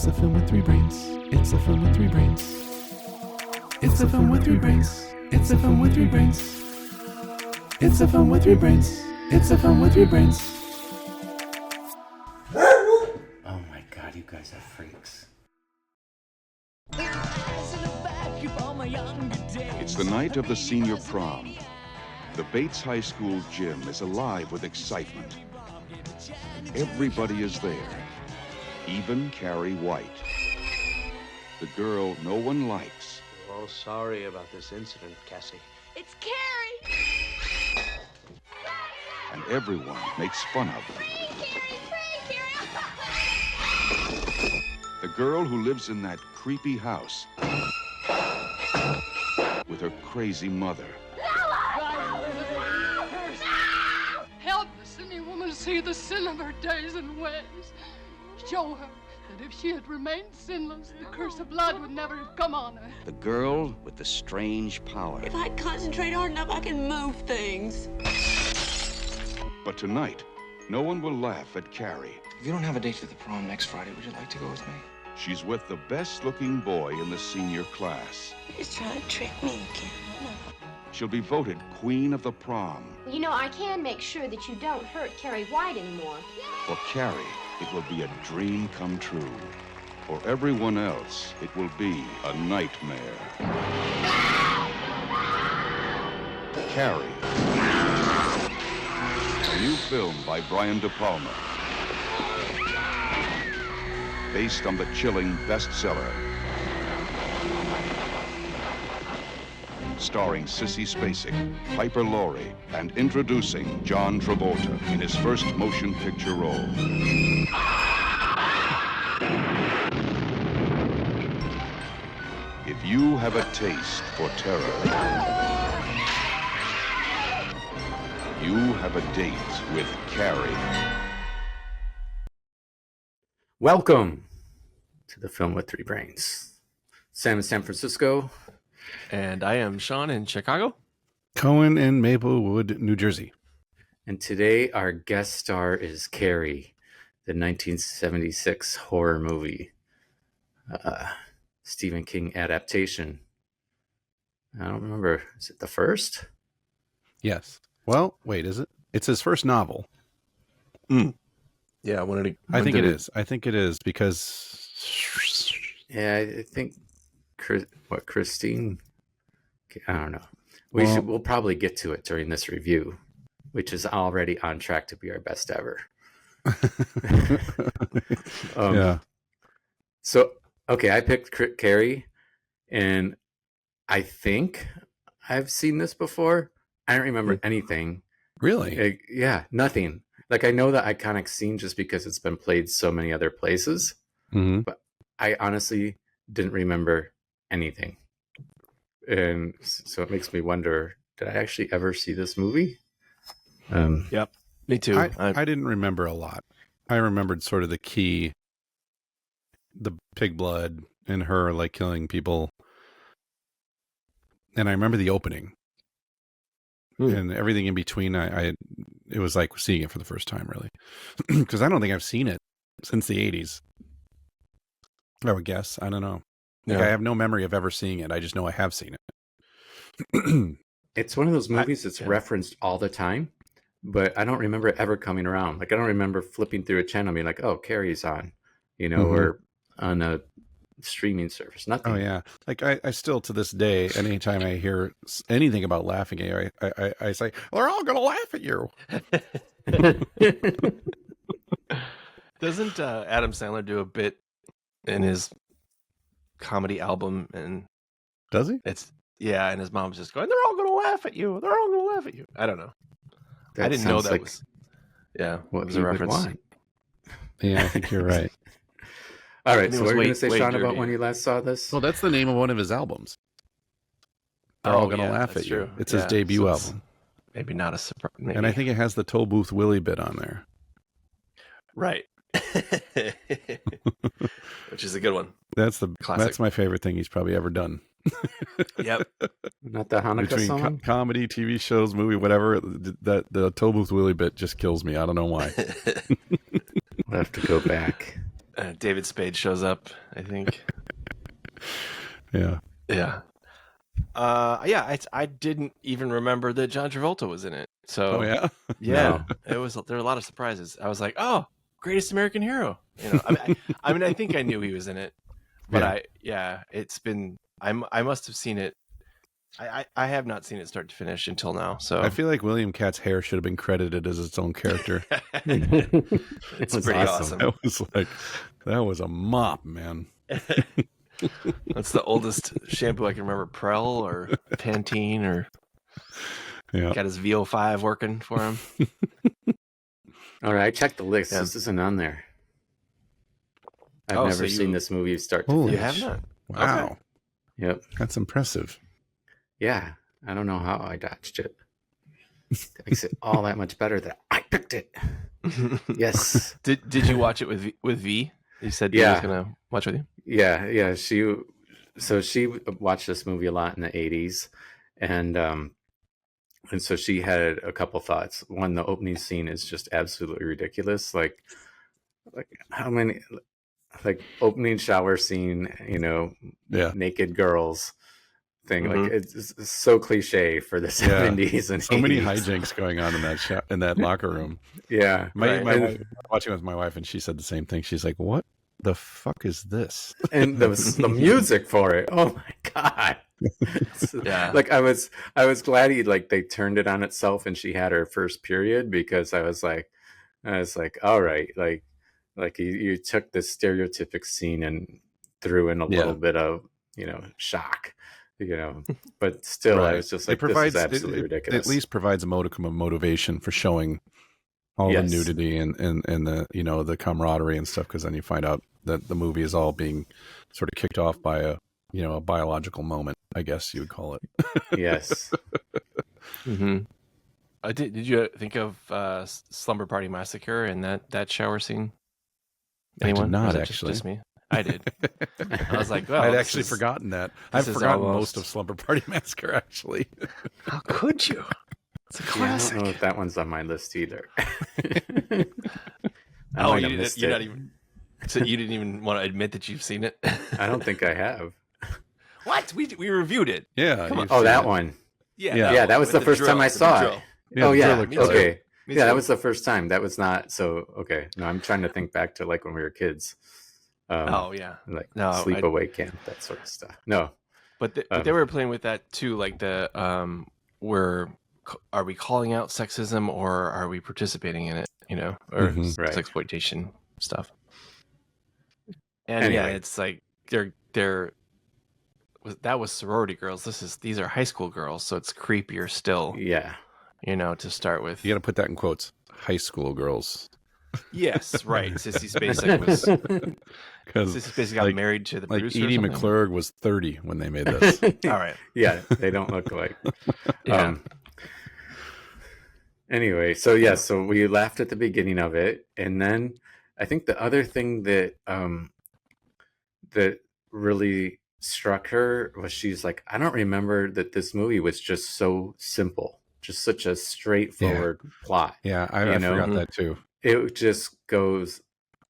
It's a film with three brains. It's a film with three brains. It's a film with three brains. It's a film with three brains. It's a film with three brains. It's a film with three brains. Oh my god, you guys are freaks. It's the night of the senior prom. The Bates High School gym is alive with excitement. Everybody is there, even Carrie White. The girl no one likes. We're all sorry about this incident, Cassie. It's Carrie! And everyone makes fun of her. Carrie! The girl who lives in that creepy house with her crazy mother. Help the sinning woman see the sin of her days and ways. Show her that if she had remained sinless, the curse of blood would never have come on her. The girl with the strange power. If I concentrate hard enough, I can move things. But tonight, no one will laugh at Carrie. If you don't have a date for the prom next Friday, would you like to go with me? She's with the best-looking boy in the senior class. He's trying to trick me again. She'll be voted queen of the prom. You know, I can make sure that you don't hurt Carrie White anymore. For Carrie, it will be a dream come true. For everyone else, it will be a nightmare. Carrie. A new film by Brian De Palma. Based on the chilling bestseller. Starring Sissy Spacek, Piper Laurie, and introducing John Travolta in his first motion picture role. If you have a taste for terror, you have a date with Carrie. Welcome to the Film with Three Brains. Sam in San Francisco. And I am Sean in Chicago. Cohen in Maplewood, New Jersey. And today our guest star is Carrie, the 1976 horror movie, Stephen King adaptation. I don't remember. Is it the first? Yes. Well, wait, is it? It's his first novel. Yeah, I think it is. I think it is because... Yeah, I think... Christine? I don't know. We'll probably get to it during this review, which is already on track to be our best ever. Yeah. So, okay, I picked Carrie, and I think I've seen this before. I don't remember anything. Really? Yeah, nothing. Like, I know the iconic scene just because it's been played so many other places, but I honestly didn't remember anything. And so it makes me wonder, did I actually ever see this movie? Yep, me too. I didn't remember a lot. I remembered sort of the pig blood and her like killing people. And I remember the opening and everything in between. It was like seeing it for the first time, really, because I don't think I've seen it since the 80s. I would guess. I don't know. Like, I have no memory of ever seeing it. I just know I have seen it. It's one of those movies that's referenced all the time, but I don't remember it ever coming around. Like, I don't remember flipping through a channel and being like, oh, Carrie's on, or on a streaming service. Nothing. Oh, yeah. Like, I still, to this day, anytime I hear anything about laughing at you, I say, they're all going to laugh at you. Doesn't Adam Sandler do a bit in his comedy album? And does he? And his mom's just going, they're all gonna laugh at you, I don't know. I didn't know that was what was a reference. Yeah, I think you're right. All right, so what are you gonna say, Sean, about when you last saw this? Well, that's the name of one of his albums. They're all gonna laugh at you. It's his debut album. Maybe not a surprise. And I think it has the Toll Booth Willie bit on there. Right. Which is a good one. That's classic. That's my favorite thing he's probably ever done. Yep. Not the Hanukkah Between song? comedy, TV shows, movie, whatever, the Toll Booth Willie bit just kills me. I don't know why. We'll have to go back. David Spade shows up, I think. Yeah. Yeah. I didn't even remember that John Travolta was in it. So Oh yeah. yeah, there were a lot of surprises. I was like, oh, Greatest American Hero. I think I knew he was in it, but it's been I must have seen it. I have not seen it start to finish until now. So I feel like William Katt's hair should have been credited as its own character. It's pretty awesome. That was a mop, man. That's the oldest shampoo I can remember. Prel or Pantene or got his VO5 working for him. All right, I checked the list. This isn't on there. I've never seen this movie start to finish. You have not? Wow. Okay. Yep. That's impressive. Yeah. I don't know how I dodged it. That makes it all that much better that I picked it. Yes. Did you watch it with V? You said V was going to watch with you? Yeah. She watched this movie a lot in the 80s. And so she had a couple thoughts. One, the opening scene is just absolutely ridiculous. Like how many, like opening shower scene, naked girls thing. Like it's so cliche for the 70s and so 80s. many hijinks going on in that locker room. Yeah. My wife, watching with my wife, and she said the same thing. She's like, what the fuck is this? And the music for it. Oh my God. Yeah. Like I was glad they turned it on itself and she had her first period, because I was like, all right, like you took this stereotypic scene and threw in a little bit of shock, but still I was just like, this is absolutely ridiculous. It at least provides a modicum of motivation for showing all the nudity and the the camaraderie and stuff, because then you find out that the movie is all being sort of kicked off by a biological moment, I guess you would call it. Yes. Mm-hmm. Did you think of Slumber Party Massacre and that shower scene? Anyone? I did not, actually. Just me. I did. I was like, well, I'd actually forgotten that. I've forgotten most of Slumber Party Massacre, actually. How could you? It's a classic. I don't know if that one's on my list either. You're not even. So you didn't even want to admit that you've seen it? I don't think I have. What? We reviewed it. Yeah. Oh, that one. Yeah. That was the first time I saw it. Yeah, okay. Yeah, that was the first time. That was not so. Okay. No, I'm trying to think back to like when we were kids. Like sleepaway camp, that sort of stuff. No, but they were playing with that too, like the are we calling out sexism or are we participating in it? Or sexploitation stuff. And anyway. it's like that was sorority girls. These are high school girls, so it's creepier still. Yeah, to start with. You got to put that in quotes. High school girls. Yes, right. Sissy Spacek got married to the producer. Like Edie McClurg was 30 when they made this. All right. Yeah, they don't look like. Yeah. Anyway, so we laughed at the beginning of it, and then I think the other thing that that really struck her was she's like, I don't remember that this movie was just so simple, just such a straightforward plot. Yeah, I forgot that too. It just goes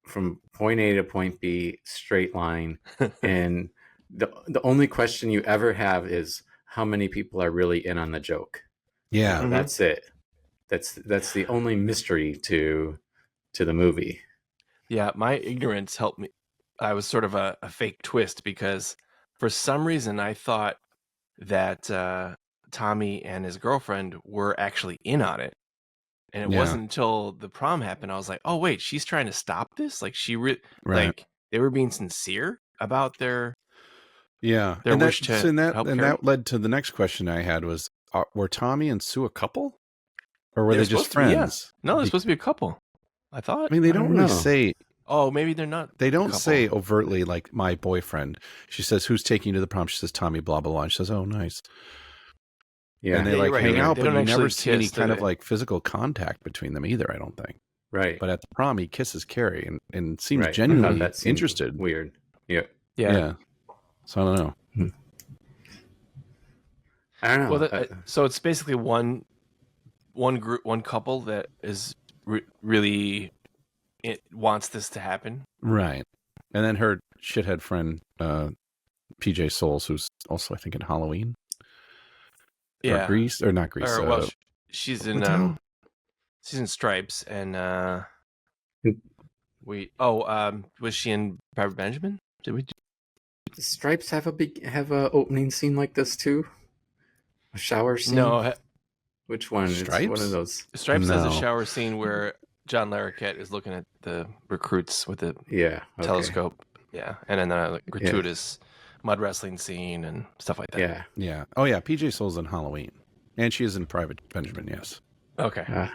from point A to point B, straight line. And the only question you ever have is how many people are really in on the joke. Yeah. That's it. That's the only mystery to the movie. Yeah, my ignorance helped me. I was sort of a fake twist, because for some reason I thought that Tommy and his girlfriend were actually in on it. And it wasn't until the prom happened, I was like, oh, wait, she's trying to stop this? Like, like they were being sincere about their wish to help Carrie? That led to the next question I had was, were Tommy and Sue a couple? Or were they just friends? No, they're supposed to be a couple, I thought. I mean, they don't really say... Oh, maybe they're not. They don't say overtly, like, my boyfriend. She says, who's taking you to the prom? She says, Tommy, blah, blah, blah. And she says, oh, nice. Yeah, and they hang out, but you never see any kind of like physical contact between them either, I don't think. Right. But at the prom, he kisses Carrie and seems genuinely interested. Weird. Yeah. So I don't know. I don't know. Well, so it's basically one group, one couple that is really it wants this to happen. Right. And then her shithead friend, PJ Souls, who's also, I think, in Halloween. Yeah. Or Grease, or not Grease. Or, well, she's in Stripes, and was she in Private Benjamin? Did we? Does Stripes have a opening scene like this too? A shower scene? No. Which one? Stripes? It's one of those. Stripes has a shower scene where John Larroquette is looking at the recruits with the telescope. Yeah, and then a gratuitous mud wrestling scene and stuff like that. Yeah. Yeah. Oh, yeah. PJ Souls in Halloween. And she is in Private Benjamin, yes. Okay.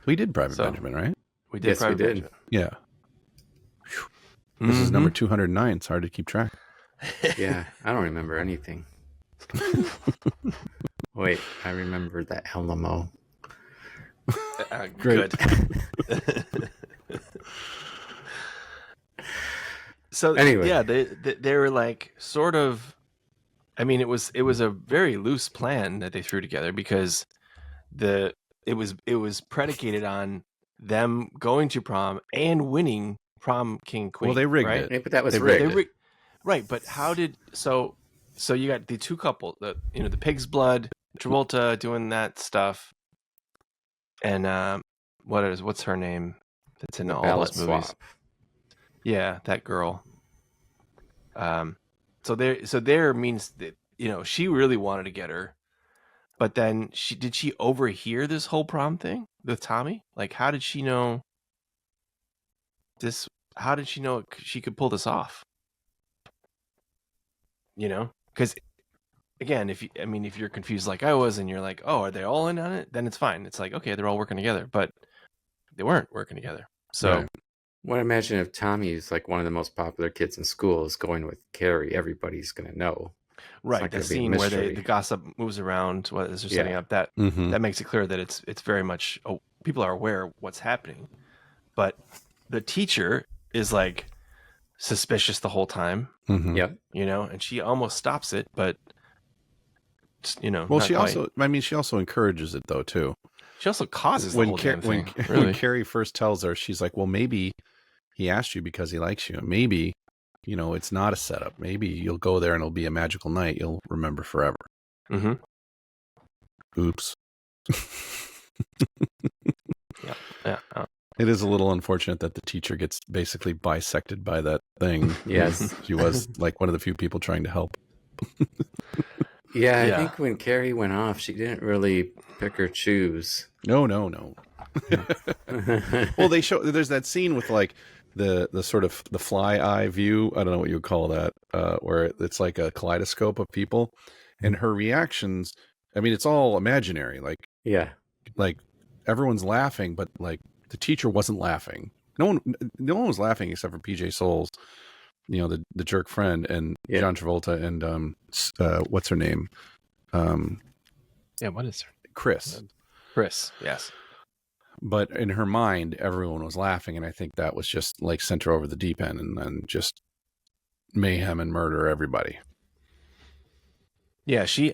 We did Private Benjamin, right? We did Private Benjamin. Yeah. This is number 209. It's hard to keep track. Yeah. I don't remember anything. Wait, I remember that Alamo. Great. Good. So anyway, yeah, they were like sort of. I mean, it was a very loose plan that they threw together because it was predicated on them going to prom and winning prom king queen. Well, they rigged right? it. Yeah, but that was rigged. Right, but how did so you got the two couple, the Pig's Blood, Travolta doing that stuff, and what's her name? That's in all those movies. Swap. Yeah, that girl. So there means that she really wanted to get her, but then did she overhear this whole prom thing with Tommy? Like, how did she know this? How did she know she could pull this off? Because again, if you're confused like I was, and you're like, oh, are they all in on it? Then it's fine. It's like, okay, they're all working together, but they weren't working together. So. Right. Well, imagine if Tommy's like one of the most popular kids in school is going with Carrie. Everybody's going to know. Right, the scene where the gossip moves around as they're setting up, that makes it clear that it's very much people are aware of what's happening, but the teacher is like suspicious the whole time. Yep. And she almost stops it, but well, she also encourages it though too. She also causes the whole damn thing. Really. When Carrie first tells her, she's like, well, maybe he asked you because he likes you. Maybe, it's not a setup. Maybe you'll go there and it'll be a magical night. You'll remember forever. Mm-hmm. Oops. Yeah. It is a little unfortunate that the teacher gets basically bisected by that thing. Yes. She was like one of the few people trying to help. Yeah, I think when Carrie went off, she didn't really pick or choose. No. Well, there's that scene with like the sort of the fly eye view. I don't know what you would call that, where it's like a kaleidoscope of people, and her reactions. I mean, it's all imaginary. Like everyone's laughing, but like the teacher wasn't laughing. No one was laughing except for PJ Souls, the jerk friend, and John Travolta, and what's her name? What is her? Chris, yes. But in her mind, everyone was laughing, and I think that was just like sent her over the deep end, and then just mayhem and murder everybody. Yeah, she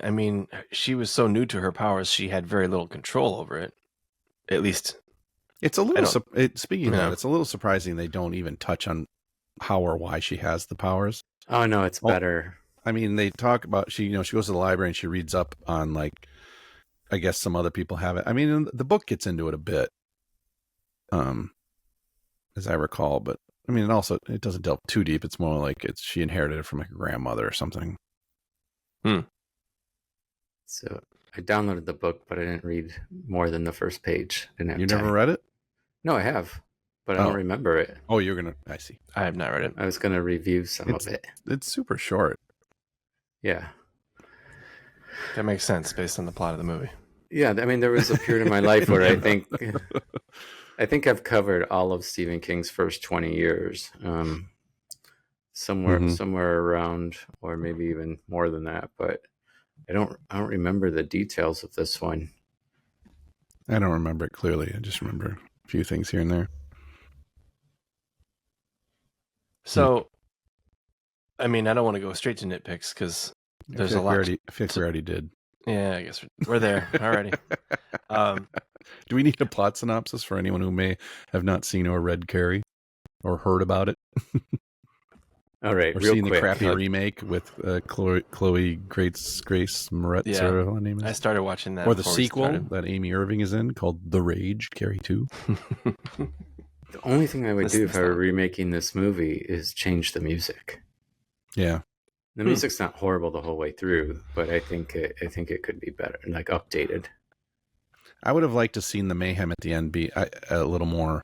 was so new to her powers, she had very little control over it. At least, it's a little. Speaking of that, it's a little surprising they don't even touch on how or why she has the powers. Oh no, it's better. I mean, they talk about she goes to the library and she reads up on like, I guess some other people have it. I mean, the book gets into it a bit, as I recall. But I mean, it doesn't delve too deep. It's more like she inherited it from like a grandmother or something. So I downloaded the book, but I didn't read more than the first page. Never read it? No, I have, but I don't remember it. Oh, I see. I have not read it. I was going to review some of it. It's super short. Yeah. That makes sense based on the plot of the movie. Yeah, I mean, there was a period in my life where I think I've covered all of Stephen King's first 20 years, somewhere around, or maybe even more than that. But I don't remember the details of this one. I don't remember it clearly. I just remember a few things here and there. So, I mean, I don't want to go straight to nitpicks because there's a lot. I think we already did. Yeah, I guess we're there already. Do we need a plot synopsis for anyone who may have not seen or read Carrie or heard about it? All right, or real seen quick. the crappy remake with Chloe Grace Moretz, Yeah, or her name is. I started watching that. Or the before we sequel started. that Amy Irving is in called The Rage, Carrie 2. The only thing I would do if I were remaking this movie is change the music. Yeah. The music's not horrible the whole way through, but I think it could be better, like updated. I would have liked to seen the mayhem at the end be a little more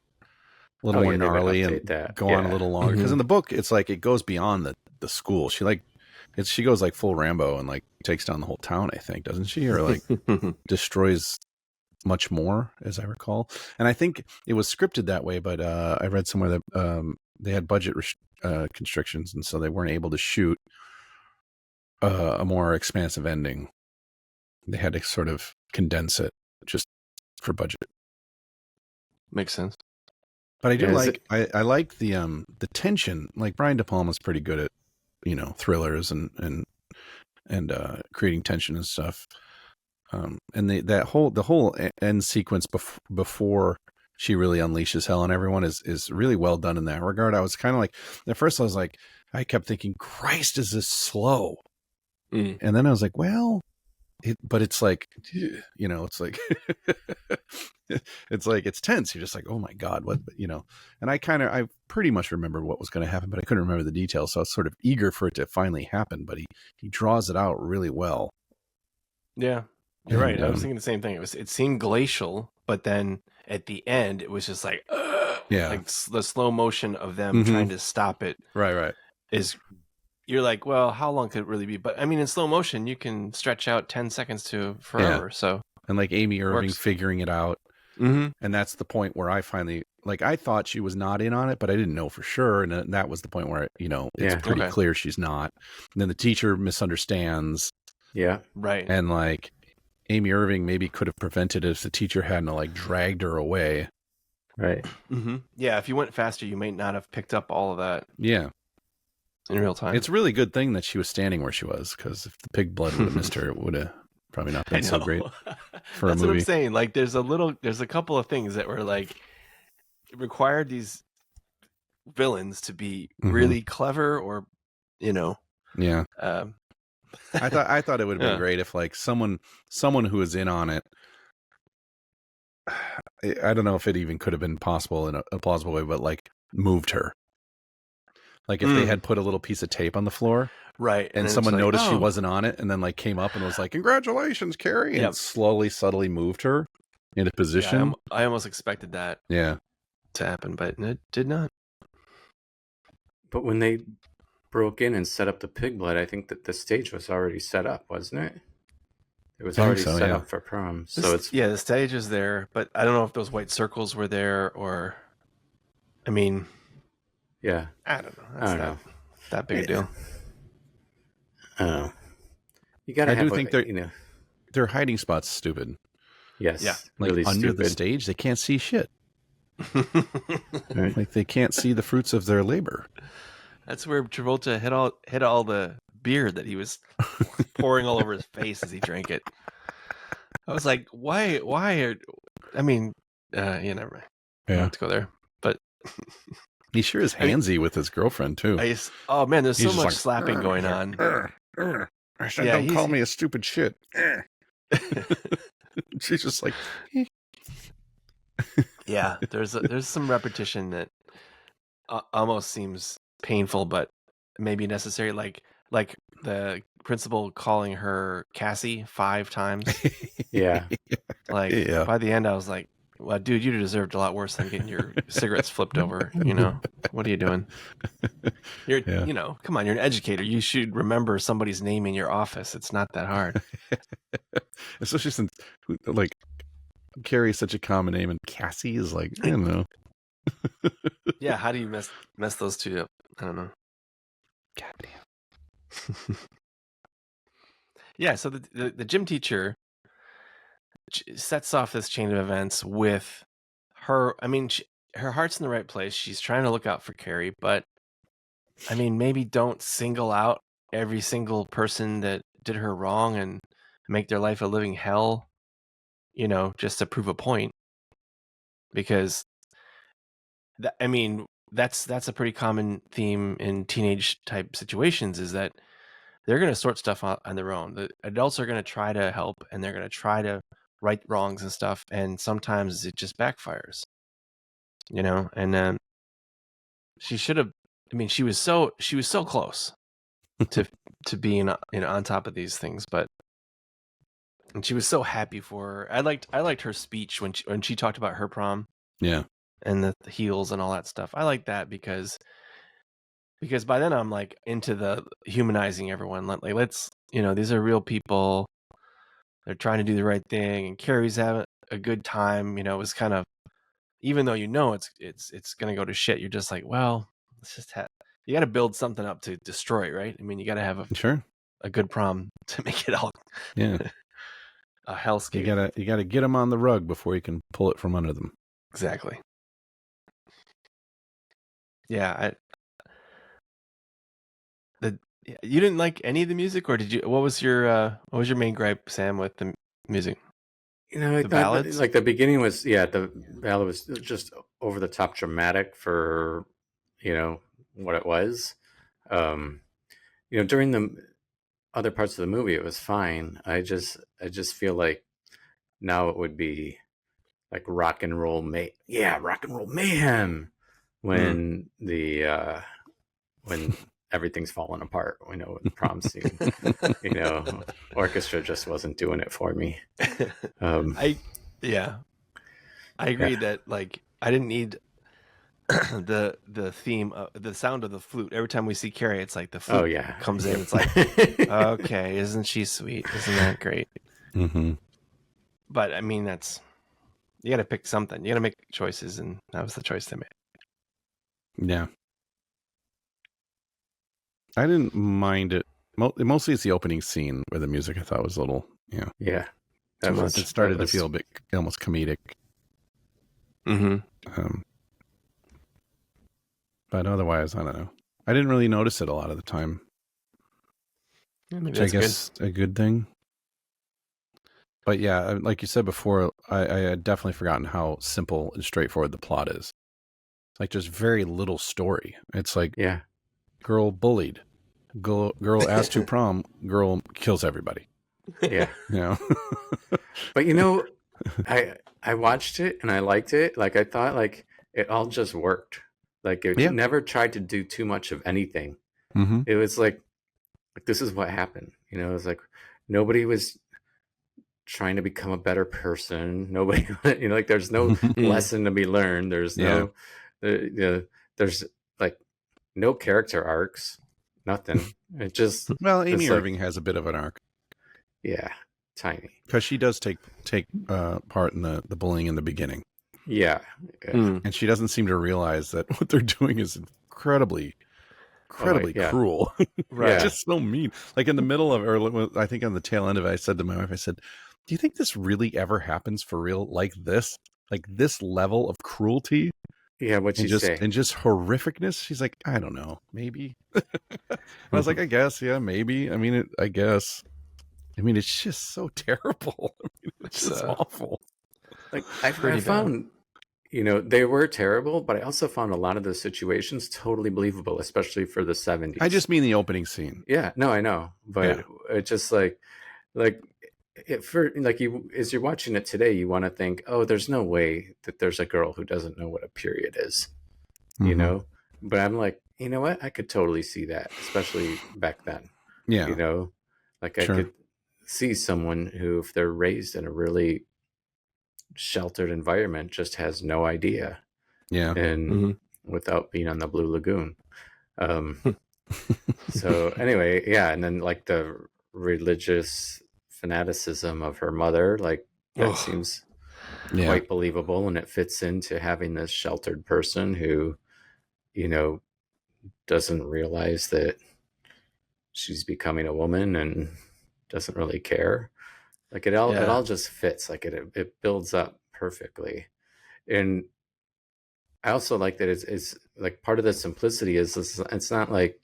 Oh, yeah, they would gnarly update and that. go on a Yeah. little longer. Because in the book, it's like it goes beyond the school. She goes like full Rambo and like takes down the whole town, I think, doesn't she? Or like destroys much more, as I recall. And I think it was scripted that way, but I read somewhere that they had budget constrictions, and so they weren't able to shoot a more expansive ending. They had to sort of condense it just for budget. Makes sense. But I do I like the tension. Like Brian De Palma's pretty good at, thrillers and creating tension and stuff. And the whole end sequence before she really unleashes hell on everyone is really well done in that regard. I was kind of like, at first I kept thinking, Christ, is this slow? And then I was like, well, but it's like, it's like, it's like, it's tense. You're just like, oh my God, what, and I pretty much remembered what was going to happen, but I couldn't remember the details. So I was sort of eager for it to finally happen, but he draws it out really well. Yeah, you're right. I was thinking the same thing. It seemed glacial, but then at the end, it was just like, like the slow motion of them trying to stop it. Right. You're like, well, how long could it really be? But I mean, in slow motion, you can stretch out 10 seconds to forever. Yeah. So, and like Amy Irving figuring it out. And that's the point where I finally, like, I thought she was not in on it, but I didn't know for sure. And that was the point where, it's pretty clear she's not. And then the teacher misunderstands. Yeah. Right. And like Amy Irving maybe could have prevented it if the teacher hadn't like dragged her away. Right. Yeah. If you went faster, you may not have picked up all of that. Yeah. In real time. It's a really good thing that she was standing where she was, because if the pig blood would have missed her, it would have probably not been so great for That's a movie. What I'm saying. Like, there's a couple of things that were like required these villains to be really clever, or Yeah. I thought it would have been great if like someone who was in on it. I don't know if it even could have been possible in a plausible way, but like moved her. Like if they had put a little piece of tape on the floor, right, and someone noticed she wasn't on it, and then like came up and was like, "Congratulations, Carrie," and slowly, subtly moved her into position. Yeah, I almost expected that. Yeah. To happen, but it did not. But when they broke in and set up the pig blood, I think that the stage was already set up, wasn't it? It was already set up for prom. So the stage is there, but I don't know if those white circles were there or, I mean. Yeah. I don't know. I don't know. That big a deal. I don't know. You gotta have, think their hiding spot's stupid. Yes. Yeah. Like really under stupid. the stage, they can't see shit. Like they can't see the fruits of their labor. That's where Travolta hit all the beer that he was pouring all over his face as he drank it. I was like, why never mind. Yeah. I don't have to go there. But he sure is handsy with his girlfriend too. Oh man, there's so much slapping going on. I said, don't call me a stupid shit. She's just like, yeah. There's some repetition that almost seems painful, but maybe necessary. Like the principal calling her Cassie 5 times. Yeah. Like by the end, I was like, well, dude, you deserved a lot worse than getting your cigarettes flipped over. What are you doing? You're, come on, you're an educator. You should remember somebody's name in your office. It's not that hard. Especially since, like, Carrie is such a common name, and Cassie is like, I don't know. Yeah, how do you mess those two up? I don't know. Goddamn. Yeah, so the gym teacher sets off this chain of events with her. I mean, her heart's in the right place. She's trying to look out for Carrie, but I mean, maybe don't single out every single person that did her wrong and make their life a living hell, just to prove a point. because that's a pretty common theme in teenage type situations, is that they're going to sort stuff out on their own. The adults are going to try to help, and they're going to try to right wrongs and stuff, and sometimes it just backfires, and she should have. I mean, she was so close to being on top of these things, and she was so happy for her. I liked her speech when she talked about her prom. Yeah. And the heels and all that stuff. I like that because by then I'm like into the humanizing everyone. Like, let's, these are real people. They're trying to do the right thing, and Carrie's having a good time. It was kind of, even though it's going to go to shit, you're just like, well, let's just you got to build something up to destroy it, right? I mean, you got to have a good prom to make it all a hellscape. You gotta get them on the rug before you can pull it from under them. Exactly. Yeah, you didn't like any of the music, or did you? What was your main gripe, Sam, with the music? The ballads. Like the beginning was, the ballad was just over the top dramatic for, what it was. During the other parts of the movie, it was fine. I just feel like now it would be like rock and roll mayhem. When when everything's falling apart, the prom scene, orchestra just wasn't doing it for me. I agree that like I didn't need the theme, the sound of the flute. Every time we see Carrie, it's like the flute comes in. It's like, okay, isn't she sweet? Isn't that great? Mm-hmm. But I mean, you got to pick something. You got to make choices, and that was the choice they made. Yeah. I didn't mind it. Mostly it's the opening scene where the music I thought was a little, Yeah. It started to feel a bit almost comedic. Mm-hmm. But otherwise, I don't know. I didn't really notice it a lot of the time. Which I guess a good thing. But yeah, like you said before, I had definitely forgotten how simple and straightforward the plot is. Like there's very little story. It's like, girl bullied, girl asked to prom, girl kills everybody. Yeah. But I watched it and I liked it. Like I thought like it all just worked. Like it never tried to do too much of anything. Mm-hmm. It was like this is what happened. It was like nobody was trying to become a better person. Nobody, like there's no lesson to be learned. There's no, there's like no character arcs, nothing. It just Amy Irving has a bit of an arc. Yeah, tiny. Because she does take part in the bullying in the beginning. Yeah. And she doesn't seem to realize that what they're doing is incredibly cruel. Right. Just so mean. Like in the middle of, or I think on the tail end of it, I said to my wife, I said, do you think this really ever happens for real? Like this level of cruelty? Yeah, what'd she say? And just horrificness? She's like, I don't know, maybe. I was like, I guess, yeah, maybe. I mean, I guess. I mean, it's just so terrible. I mean, it's just awful. Like I found, they were terrible, but I also found a lot of the situations totally believable, especially for the 70s. I just mean the opening scene. Yeah, no, I know, but it's just like as you're watching it today, you want to think, oh, there's no way that there's a girl who doesn't know what a period is, But I'm like, you know what? I could totally see that, especially back then. Yeah, I could see someone who, if they're raised in a really sheltered environment, just has no idea. Yeah, and without being on the Blue Lagoon. So anyway, and then like the religious fanaticism of her mother, like that seems quite believable, and it fits into having this sheltered person who, doesn't realize that she's becoming a woman and doesn't really care. Like it all just fits. Like it builds up perfectly. And I also like that it's like part of the simplicity is it's not like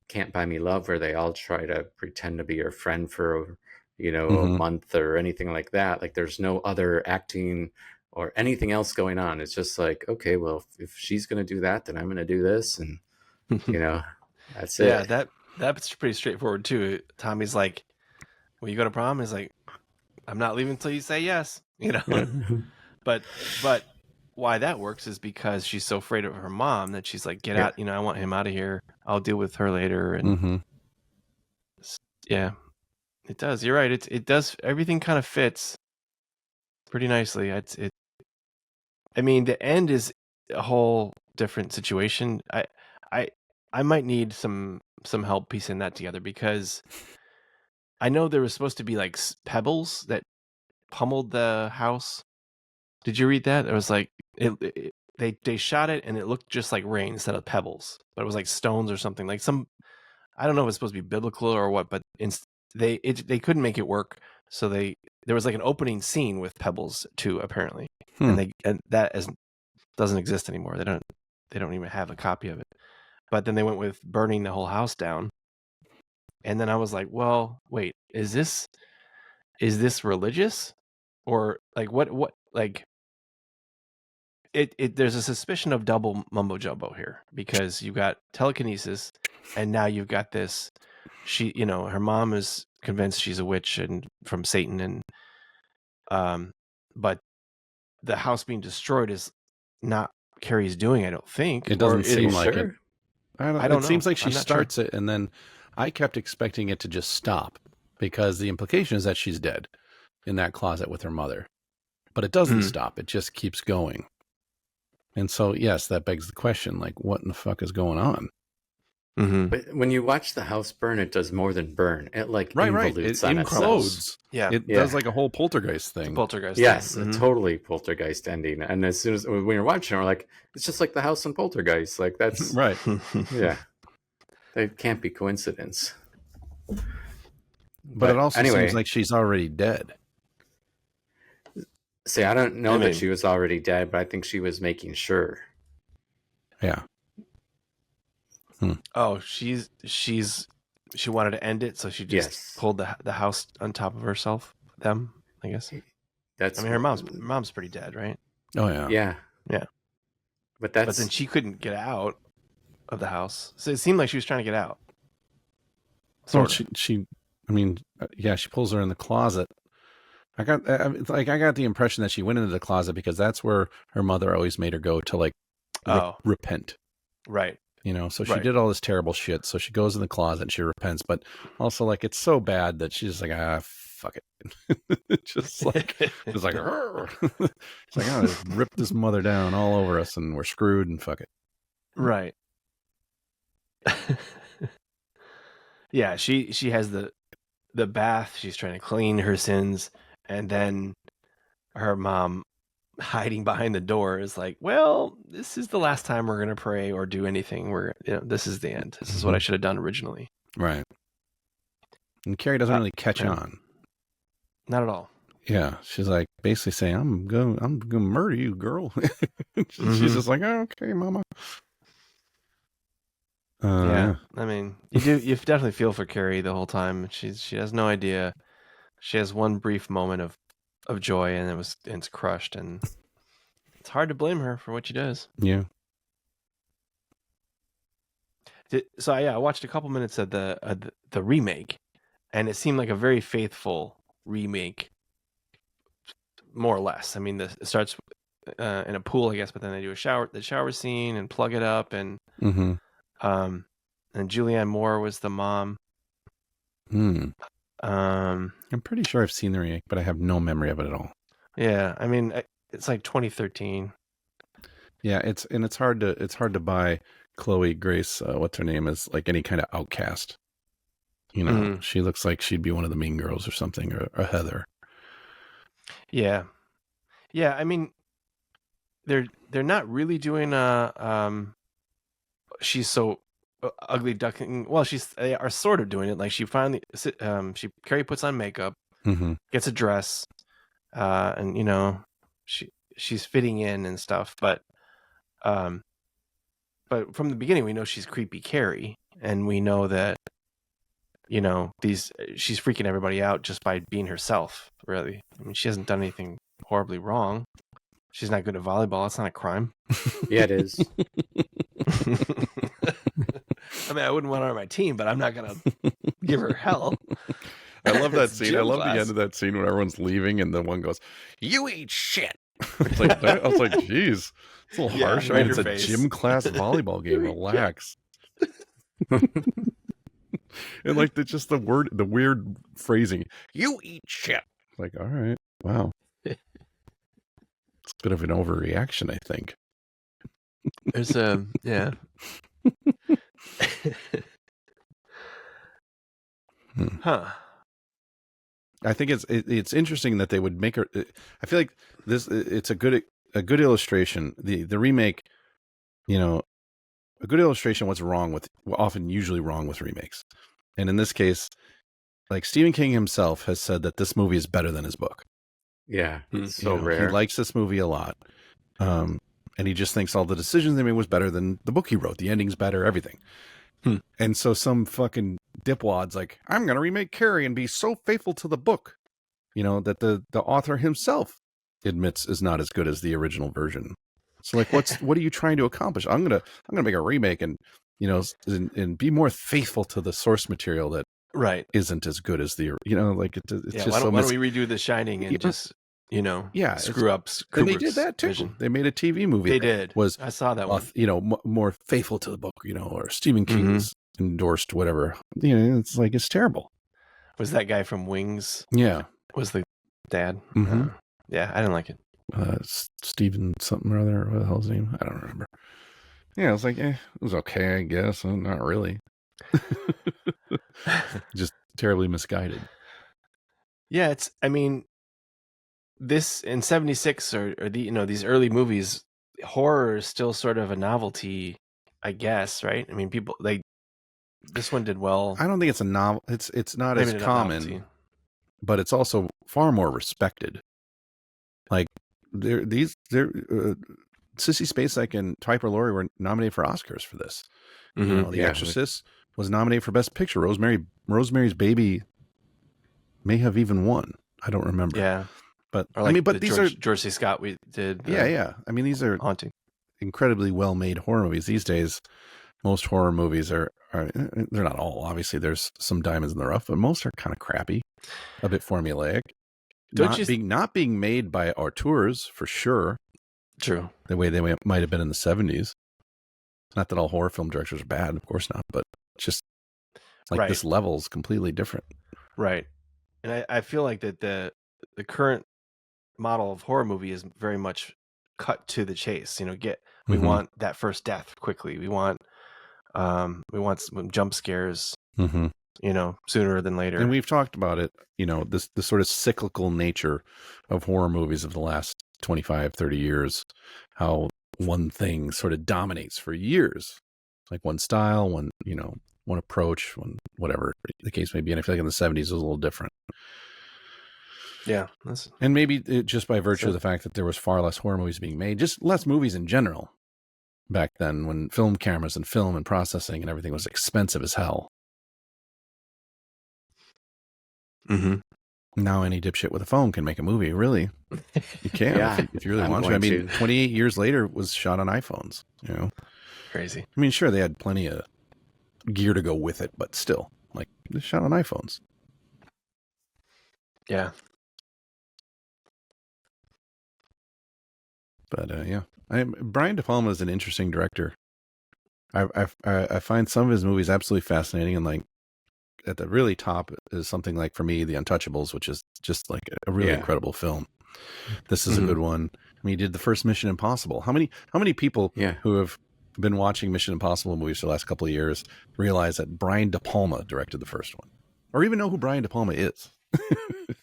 Can't Buy Me Love where they all try to pretend to be your friend for a month or anything like that. Like there's no other acting or anything else going on. It's just like, okay, well, if she's going to do that, then I'm going to do this. And, that's it. Yeah, that's pretty straightforward too. Tommy's like, "Will you go to prom?" He's like, "I'm not leaving until you say yes." But why that works is because she's so afraid of her mom that she's like, "Get out! I want him out of here. I'll deal with her later." And yeah, it does. You're right. It does. Everything kind of fits pretty nicely. I mean, the end is a whole different situation. I might need some help piecing that together, because I know there was supposed to be like pebbles that pummeled the house. Did you read that? It was like they shot it and it looked just like rain instead of pebbles, but it was like stones or something, like some, I don't know if it's supposed to be biblical or what, but they couldn't make it work, so there was like an opening scene with pebbles too, apparently, and that doesn't exist anymore. They don't even have a copy of it. But then they went with burning the whole house down. And then I was like, well, wait, is this religious? Or like what like there's a suspicion of double mumbo jumbo here, because you've got telekinesis and now you've got this, she, her mom is convinced she's a witch and from Satan, and but the house being destroyed is not Carrie's doing, I don't think. It doesn't seem like sure? it. I don't know. It seems like she starts it, and then I kept expecting it to just stop, because the implication is that she's dead in that closet with her mother. But it doesn't stop. It just keeps going. And so, yes, that begs the question, like, what in the fuck is going on? But when you watch the house burn, it does more than burn. It like involutes on implodes. itself. It does like a whole poltergeist thing. Yes, a totally poltergeist ending. And as soon as when you're watching, we're like, it's just like the house in Poltergeist. Like that's right. Yeah, it can't be coincidence. But it also seems like she's already dead. See, I don't know that she was already dead, but I think she was making sure. Yeah. Oh, she wanted to end it, so she just pulled the house on top of herself. I guess. I mean, her mom's pretty dead, right? Oh yeah. Yeah. But then she couldn't get out of the house, so it seemed like she was trying to get out. So she pulls her in the closet. I got the impression that she went into the closet because that's where her mother always made her go to like repent. Right. So she did all this terrible shit. So she goes in the closet and she repents, but also like it's so bad that she's just like, fuck it. just like it's like I'll just rip this mother down all over us and we're screwed and fuck it. Right. Yeah, she has the bath. She's trying to clean her sins, and then her mom hiding behind the door is like, well, this is the last time we're going to pray or do anything. This is the end. This is what I should have done originally. Right. And Carrie doesn't really catch on. Not at all. Yeah. She's like basically saying, I'm going to murder you, girl. She's just like, oh, okay, mama. Yeah. I mean, you definitely feel for Carrie the whole time. She has no idea. She has one brief moment of joy, and it's crushed, and it's hard to blame her for what she does. Yeah. So I watched a couple minutes of the remake, and it seemed like a very faithful remake, more or less. I mean, it starts in a pool, I guess, but then they do the shower scene and plug it up, and and Julianne Moore was the mom. I'm pretty sure I've seen the remake, but I have no memory of it at all. Yeah, I mean, it's like 2013. Yeah, it's hard to buy Chloe Grace, what's her name, as like any kind of outcast. She looks like she'd be one of the Mean Girls or something, or a Heather. Yeah. I mean, they're not really doing she's so ugly ducking. Well, they are sort of doing it. Like she finally, Carrie puts on makeup, gets a dress, and she's fitting in and stuff. But from the beginning, we know she's creepy Carrie, and we know that she's freaking everybody out just by being herself. Really, I mean, she hasn't done anything horribly wrong. she's not good at volleyball. That's not a crime. Yeah, it is. I mean, I wouldn't want her on my team, but I'm not gonna give her hell. I love that It's scene. I gym love the class. end of that scene when everyone's leaving and the one goes, "You eat shit." It's like, I was like, geez, it's a little Yeah, harsh. I right mean, in it's her a face. gym class volleyball game. Relax. And like just the weird phrasing, "You eat shit." Like, all right, wow. It's a bit of an overreaction, I think. There's yeah. Huh. I think it's interesting that they would make her. I feel like it's a good illustration. The remake, a good illustration of what's usually wrong with remakes. And in this case, like Stephen King himself has said that this movie is better than his book. Yeah, so rare. He likes this movie a lot. And he just thinks all the decisions they made was better than the book he wrote. The ending's better, everything. And so some fucking dipwad's like, I'm going to remake Carrie and be so faithful to the book, that the author himself admits is not as good as the original version. So like, what are you trying to accomplish? I'm going to make a remake and, and be more faithful to the source material that isn't as good as the, it's just why don't we redo The Shining and just, screw up Kubrick's and they did that too. vision. They made a TV movie. They did. I saw that one. More faithful to the book, or Stephen King's endorsed whatever. It's like, it's terrible. Was that guy from Wings? Yeah. Was the dad? Mm-hmm. Yeah, I didn't like it. Stephen something or other. What the hell's his name? I don't remember. Yeah, I was like, it was okay, I guess. Not really. Just terribly misguided. Yeah, this in 76 or these early movies, horror is still sort of a novelty, I guess, right? I mean, people this one did well. I don't think it's a novel. It's not as common, but it's also far more respected. Like Sissy Spacek and Piper Laurie were nominated for Oscars for this. The Exorcist was nominated for Best Picture. Rosemary's Baby may have even won. I don't remember. Yeah. But these are George C. Scott. We did. Yeah. I mean, these are haunting, incredibly well-made horror movies. These days, most horror movies are they're not all. Obviously, there's some diamonds in the rough, but most are kind of crappy, a bit formulaic. Not being made by auteurs for sure. True. The way they might have been in the 70s. Not that all horror film directors are bad, of course not, but just like this level is completely different. Right. And I feel like that the current model of horror movie is very much cut to the chase. We want that first death quickly. We want some jump scares, sooner than later. And we've talked about it, this sort of cyclical nature of horror movies of the last 25, 30 years, how one thing sort of dominates for years, like one style, one approach, whatever the case may be. And I feel like in the 70s it was a little different. Yeah. And maybe just by virtue of the fact that there was far less horror movies being made, just less movies in general back then, when film cameras and film and processing and everything was expensive as hell. Now any dipshit with a phone can make a movie, really. You can, if you really want to. I mean, 28 years later it was shot on iPhones, Crazy. I mean, sure, they had plenty of gear to go with it, but still, like, it's shot on iPhones. Yeah. But Brian De Palma is an interesting director. I find some of his movies absolutely fascinating, and like at the really top is something like, for me, The Untouchables, which is just like a really incredible film. This is a good one. I mean, he did the first Mission Impossible. How many people who have been watching Mission Impossible movies for the last couple of years realize that Brian De Palma directed the first one, or even know who Brian De Palma is?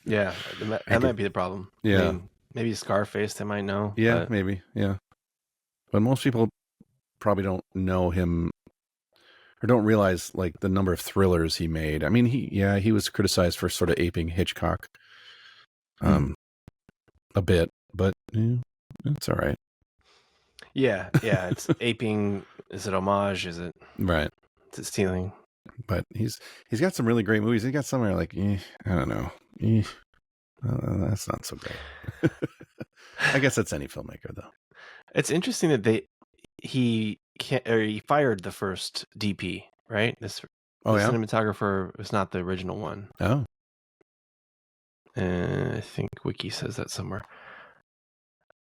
Yeah, that might be the problem. Yeah. I mean, maybe Scarface, they might know. Yeah, maybe. Yeah. But most people probably don't know him or don't realize like the number of thrillers he made. I mean, he was criticized for sort of aping Hitchcock a bit, but it's all right. Yeah, it's aping. Is it homage? Is it right? Is it stealing? But he's got some really great movies. He's got some where like, I don't know. That's not so great. I guess that's any filmmaker though. It's interesting that he fired the first DP, right? The cinematographer was not the original one. Oh. I think Wiki says that somewhere.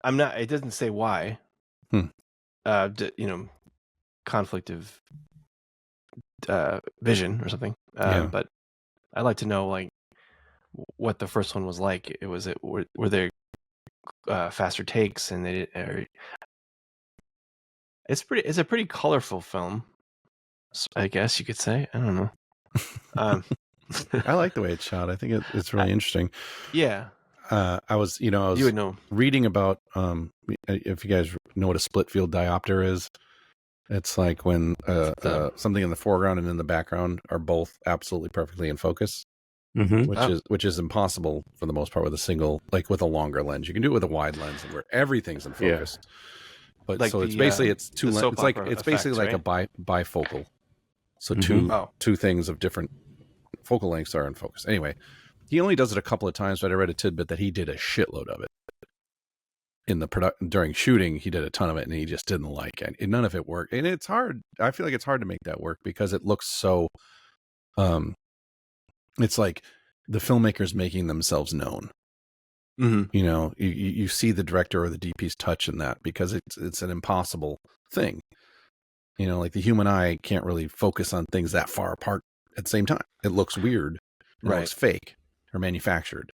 It doesn't say why. Conflict of vision or something. But I'd like to know like what the first one was like. Were there faster takes, and it's a pretty colorful film, I guess you could say. I don't know. I like the way it's shot. I think it's really interesting. Yeah. I was you would know. reading about if you guys know what a split field diopter is. It's like when something in the foreground and in the background are both absolutely perfectly in focus, which is impossible for the most part with a single, like with a longer lens. You can do it with a wide lens where everything's in focus. Yeah. But like it's basically it's two. It's basically like a bifocal. So two things of different focal lengths are in focus. Anyway, he only does it a couple of times, but I read a tidbit that he did a shitload of it. In the during shooting, he did a ton of it, and he just didn't like it. And none of it worked, and it's hard. I feel like it's hard to make that work because it looks so. It's like the filmmakers making themselves known. Mm-hmm. You know, you see the director or the DP's touch in that because it's an impossible thing. You know, like the human eye can't really focus on things that far apart at the same time. It looks weird, it looks fake or manufactured.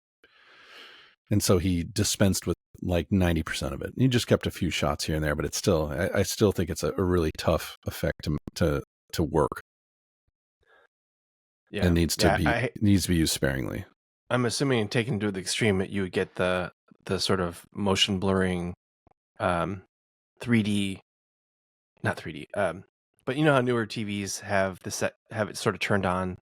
And so he dispensed with like 90% of it. He just kept a few shots here and there, but it's still, I still think it's a really tough effect to work. Yeah, and needs to be used sparingly. I'm assuming, taken to the extreme, that you would get the sort of motion blurring, 3D, not 3D, but you know how newer TVs have it sort of turned on,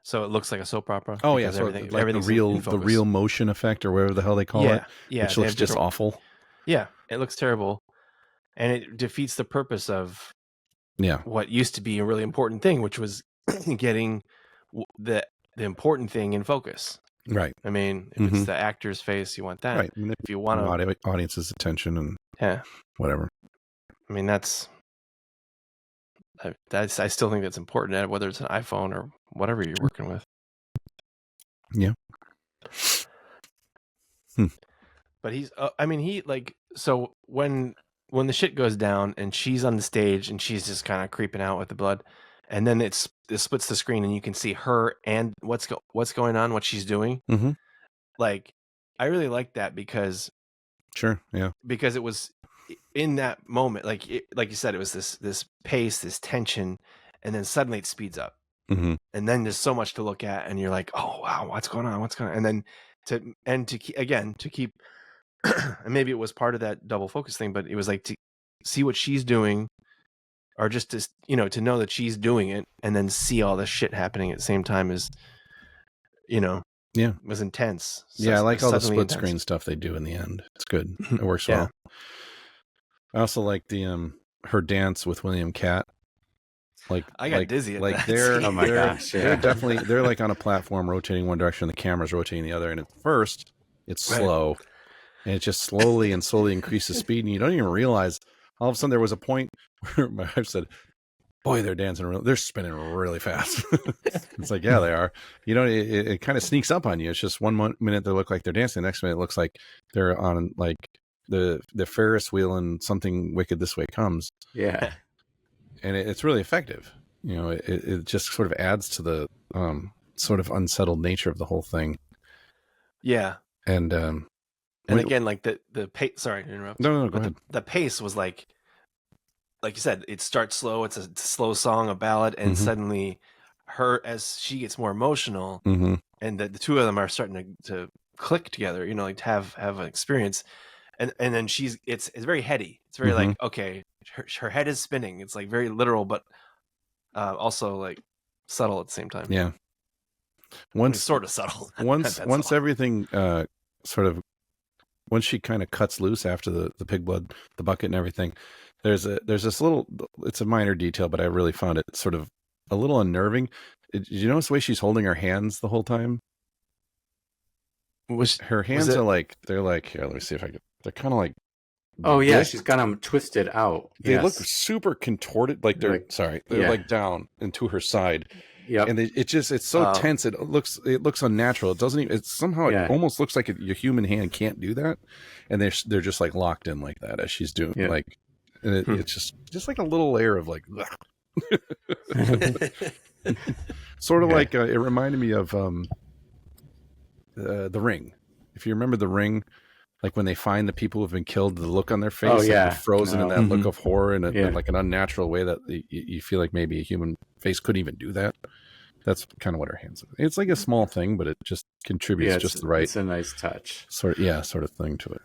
so it looks like a soap opera. Oh yeah, so like the real motion effect or whatever the hell they call it. Yeah, which looks just awful. Yeah, it looks terrible, and it defeats the purpose of what used to be a really important thing, which was getting the important thing in focus. Right. I mean, if it's the actor's face, you want that. Right. If you want audience's attention and whatever. I mean, I still think that's important, whether it's an iPhone or whatever you're working with. Yeah. But so when the shit goes down and she's on the stage and she's just kind of creeping out with the blood, and then it splits the screen and you can see her and what's going on, what she's doing. Mm-hmm. Like, I really like that because it was in that moment, like you said, it was this pace, this tension, and then suddenly it speeds up, and then there's so much to look at, and you're like, oh wow, what's going on, and then to keep and maybe it was part of that double focus thing, but it was like to see what she's doing, or just to know that she's doing it, and then see all this shit happening at the same time is, was intense. I like all the split screen stuff they do in the end. It's good. It works well. I also like the her dance with William Catt. Like I got dizzy at that. They're definitely like on a platform rotating one direction, the camera's rotating the other, and at first it's slow, and it just slowly increases speed, and you don't even realize. All of a sudden there was a point where my wife said, boy, they're spinning really fast. It's like, yeah, they are. It kind of sneaks up on you. It's just one minute they look like they're dancing, the next minute it looks like they're on like the Ferris wheel and Something Wicked This Way Comes. Yeah. And it's really effective. It just sort of adds to the sort of unsettled nature of the whole thing. Yeah. And again, like the pace. Sorry to interrupt. No, go ahead. The pace was like you said, it starts slow. It's a slow song, a ballad, and suddenly, as she gets more emotional, and the two of them are starting to click together. Like to have an experience, and then it's very heady. It's very like, okay, her head is spinning. It's like very literal, but also like subtle at the same time. Yeah. Sort of subtle. Once everything once she kind of cuts loose after the pig blood, the bucket and everything, there's this little, it's a minor detail, but I really found it sort of a little unnerving. Did you notice the way she's holding her hands the whole time? Her hands are like, they're like, here, let me see if I can They're kind of like. Oh yeah, she's got them twisted out. They look super contorted, like they're like down and to her side. Yeah, and it's so tense. It looks unnatural. It doesn't even. It's somehow it almost looks like your human hand can't do that, and they're just like locked in like that as she's doing like, and it's just like a little layer of like, sort of like it reminded me of The Ring. If you remember The Ring. Like when they find the people who've been killed, the look on their face, like they're frozen in that look of horror in like an unnatural way that you feel like maybe a human face couldn't even do that. That's kind of what her hands are. It's like a small thing, but it just contributes just the right. It's a nice touch, sort of thing to it.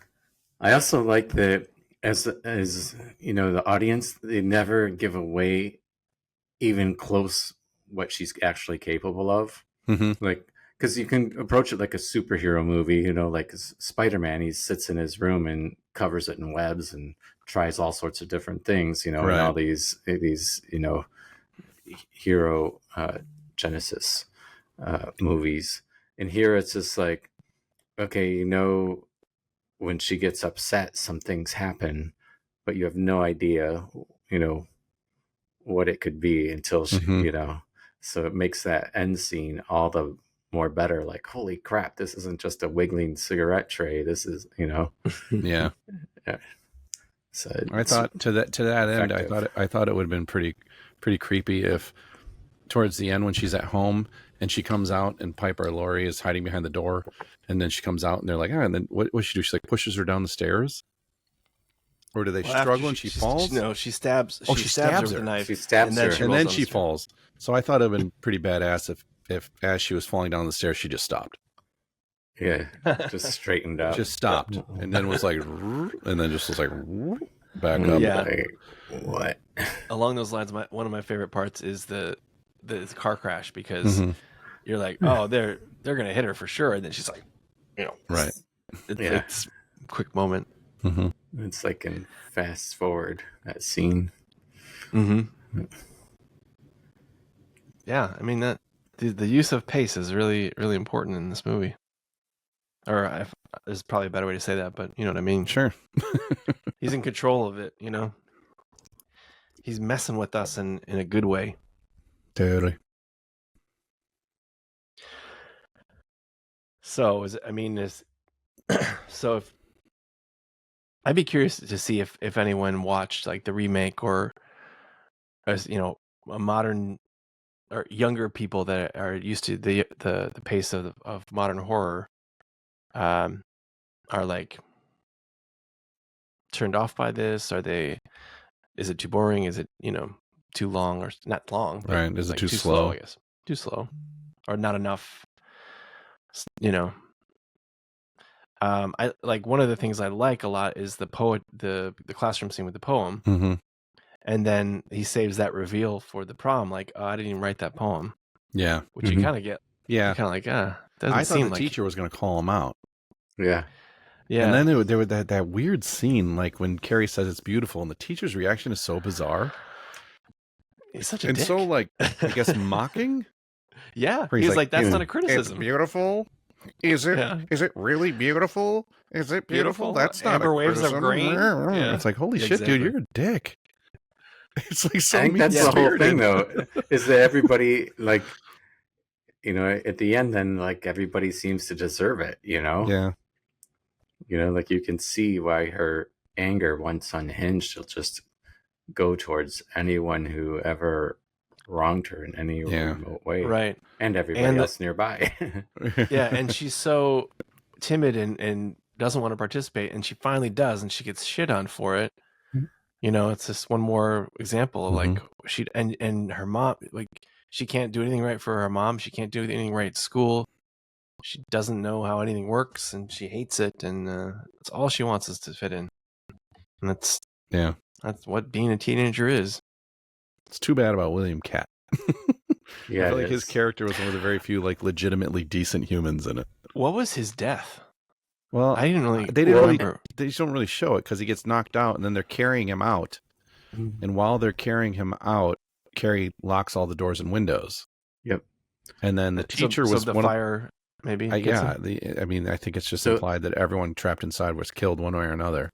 I also like that as you know, the audience, they never give away even close what she's actually capable of. Mm-hmm. Like. Because you can approach it like a superhero movie, you know, like Spider-Man. He sits in his room and covers it in webs and tries all sorts of different things, you know, and all these you know, hero Genesis movies. And here it's just like, okay, you know, when she gets upset, some things happen, but you have no idea, you know, what it could be until she, you know. So it makes that end scene all the more better, like, holy crap, this isn't just a wiggling cigarette tray, this is, you know. Yeah. So I thought to that end, I thought it would have been pretty creepy if towards the end when she's at home and she comes out and Piper Laurie is hiding behind the door, and then she comes out and they're like, and then what she do? She like pushes her down the stairs, or do they struggle and she falls? No, she stabs. She stabs her with the knife. She stabs her, and then she falls. So I thought it would have been pretty badass if as she was falling down the stairs, she just stopped. Yeah, just straightened up. Just stopped, and then was like, and then just was like, back up. Yeah. Like, what? Along those lines, one of my favorite parts is the car crash, because you're like, oh, they're gonna hit her for sure, and then she's like, you know, right. It's a quick moment. It's like in fast forward that scene. Yeah, I mean that the use of pace is really, really important in this movie. Or there's probably a better way to say that, but you know what I mean. Sure. He's in control of it, you know. He's messing with us in a good way. Totally. So so if I'd be curious to see if anyone watched like the remake, or as you know, a modern or younger people that are used to the pace of modern horror are like turned off by this. Is it too boring? Is it, you know, too long, or not long? Right. Is it like too slow? I guess too slow, or not enough. You know, I like one of the things I like a lot is the classroom scene with the poem, and then he saves that reveal for the prom. Like, oh, I didn't even write that poem. Yeah, which you kind of get. Yeah, kind of like I thought the teacher was going to call him out. Yeah. Yeah. And then there was that weird scene, like when Carrie says it's beautiful, and the teacher's reaction is so bizarre. He's such a and dick. so like, I guess mocking. Yeah, he's like that's not a criticism. It's beautiful. Is it? Yeah. Is it really beautiful? Is it beautiful? That's not Amber a waves criticism. of grain. Yeah. It's like, holy shit, dude, you're a dick. It's like so. I think that's the whole thing, though, is that everybody, like, you know, at the end, then like everybody seems to deserve it. You know. Yeah. You know, like you can see why her anger, once unhinged, she'll just go towards anyone who ever wronged her in any remote way, right? And everybody else nearby. Yeah, and she's so timid and doesn't want to participate, and she finally does, and she gets shit on for it. You know, it's just one more example of like she and her mom, like she can't do anything right for her mom. She can't do anything right at school. She doesn't know how anything works, and she hates it, and that's all she wants is to fit in. And that's what being a teenager is. It's too bad about William Catt. Yeah, I feel like his character was one of the very few like legitimately decent humans in it. What was his death? Well, I didn't really. They didn't really. They just don't really show it because he gets knocked out, and then they're carrying him out. And while they're carrying him out, Carrie locks all the doors and windows. Yep. And then the teacher was the one fire. maybe. I think it's just implied that everyone trapped inside was killed one way or another.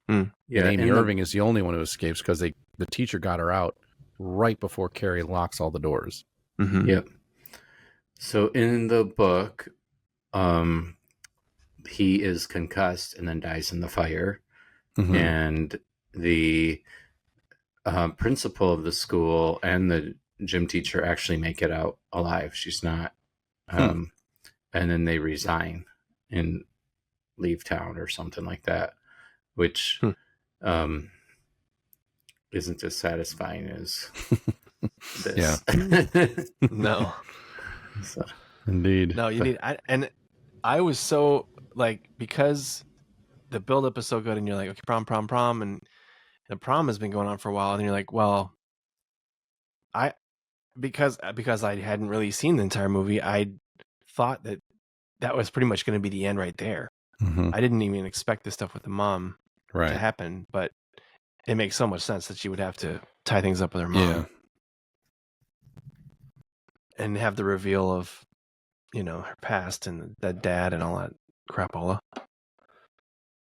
Yeah, and Amy Irving is the only one who escapes because the teacher got her out right before Carrie locks all the doors. Mm-hmm. Yep. So in the book, he is concussed and then dies in the fire. Mm-hmm. And the principal of the school and the gym teacher actually make it out alive. She's not. And then they resign and leave town or something like that, which isn't as satisfying as this. Yeah. No. So. Indeed. No, you need. I was so like, because the buildup is so good, and you're like, okay, prom, and the prom has been going on for a while, and you're like, well, because I hadn't really seen the entire movie, I thought that was pretty much going to be the end right there. Mm-hmm. I didn't even expect the stuff with the mom Right. to happen, but it makes so much sense that she would have to tie things up with her mom. Yeah. And have the reveal of, her past and the dad and all that crapola.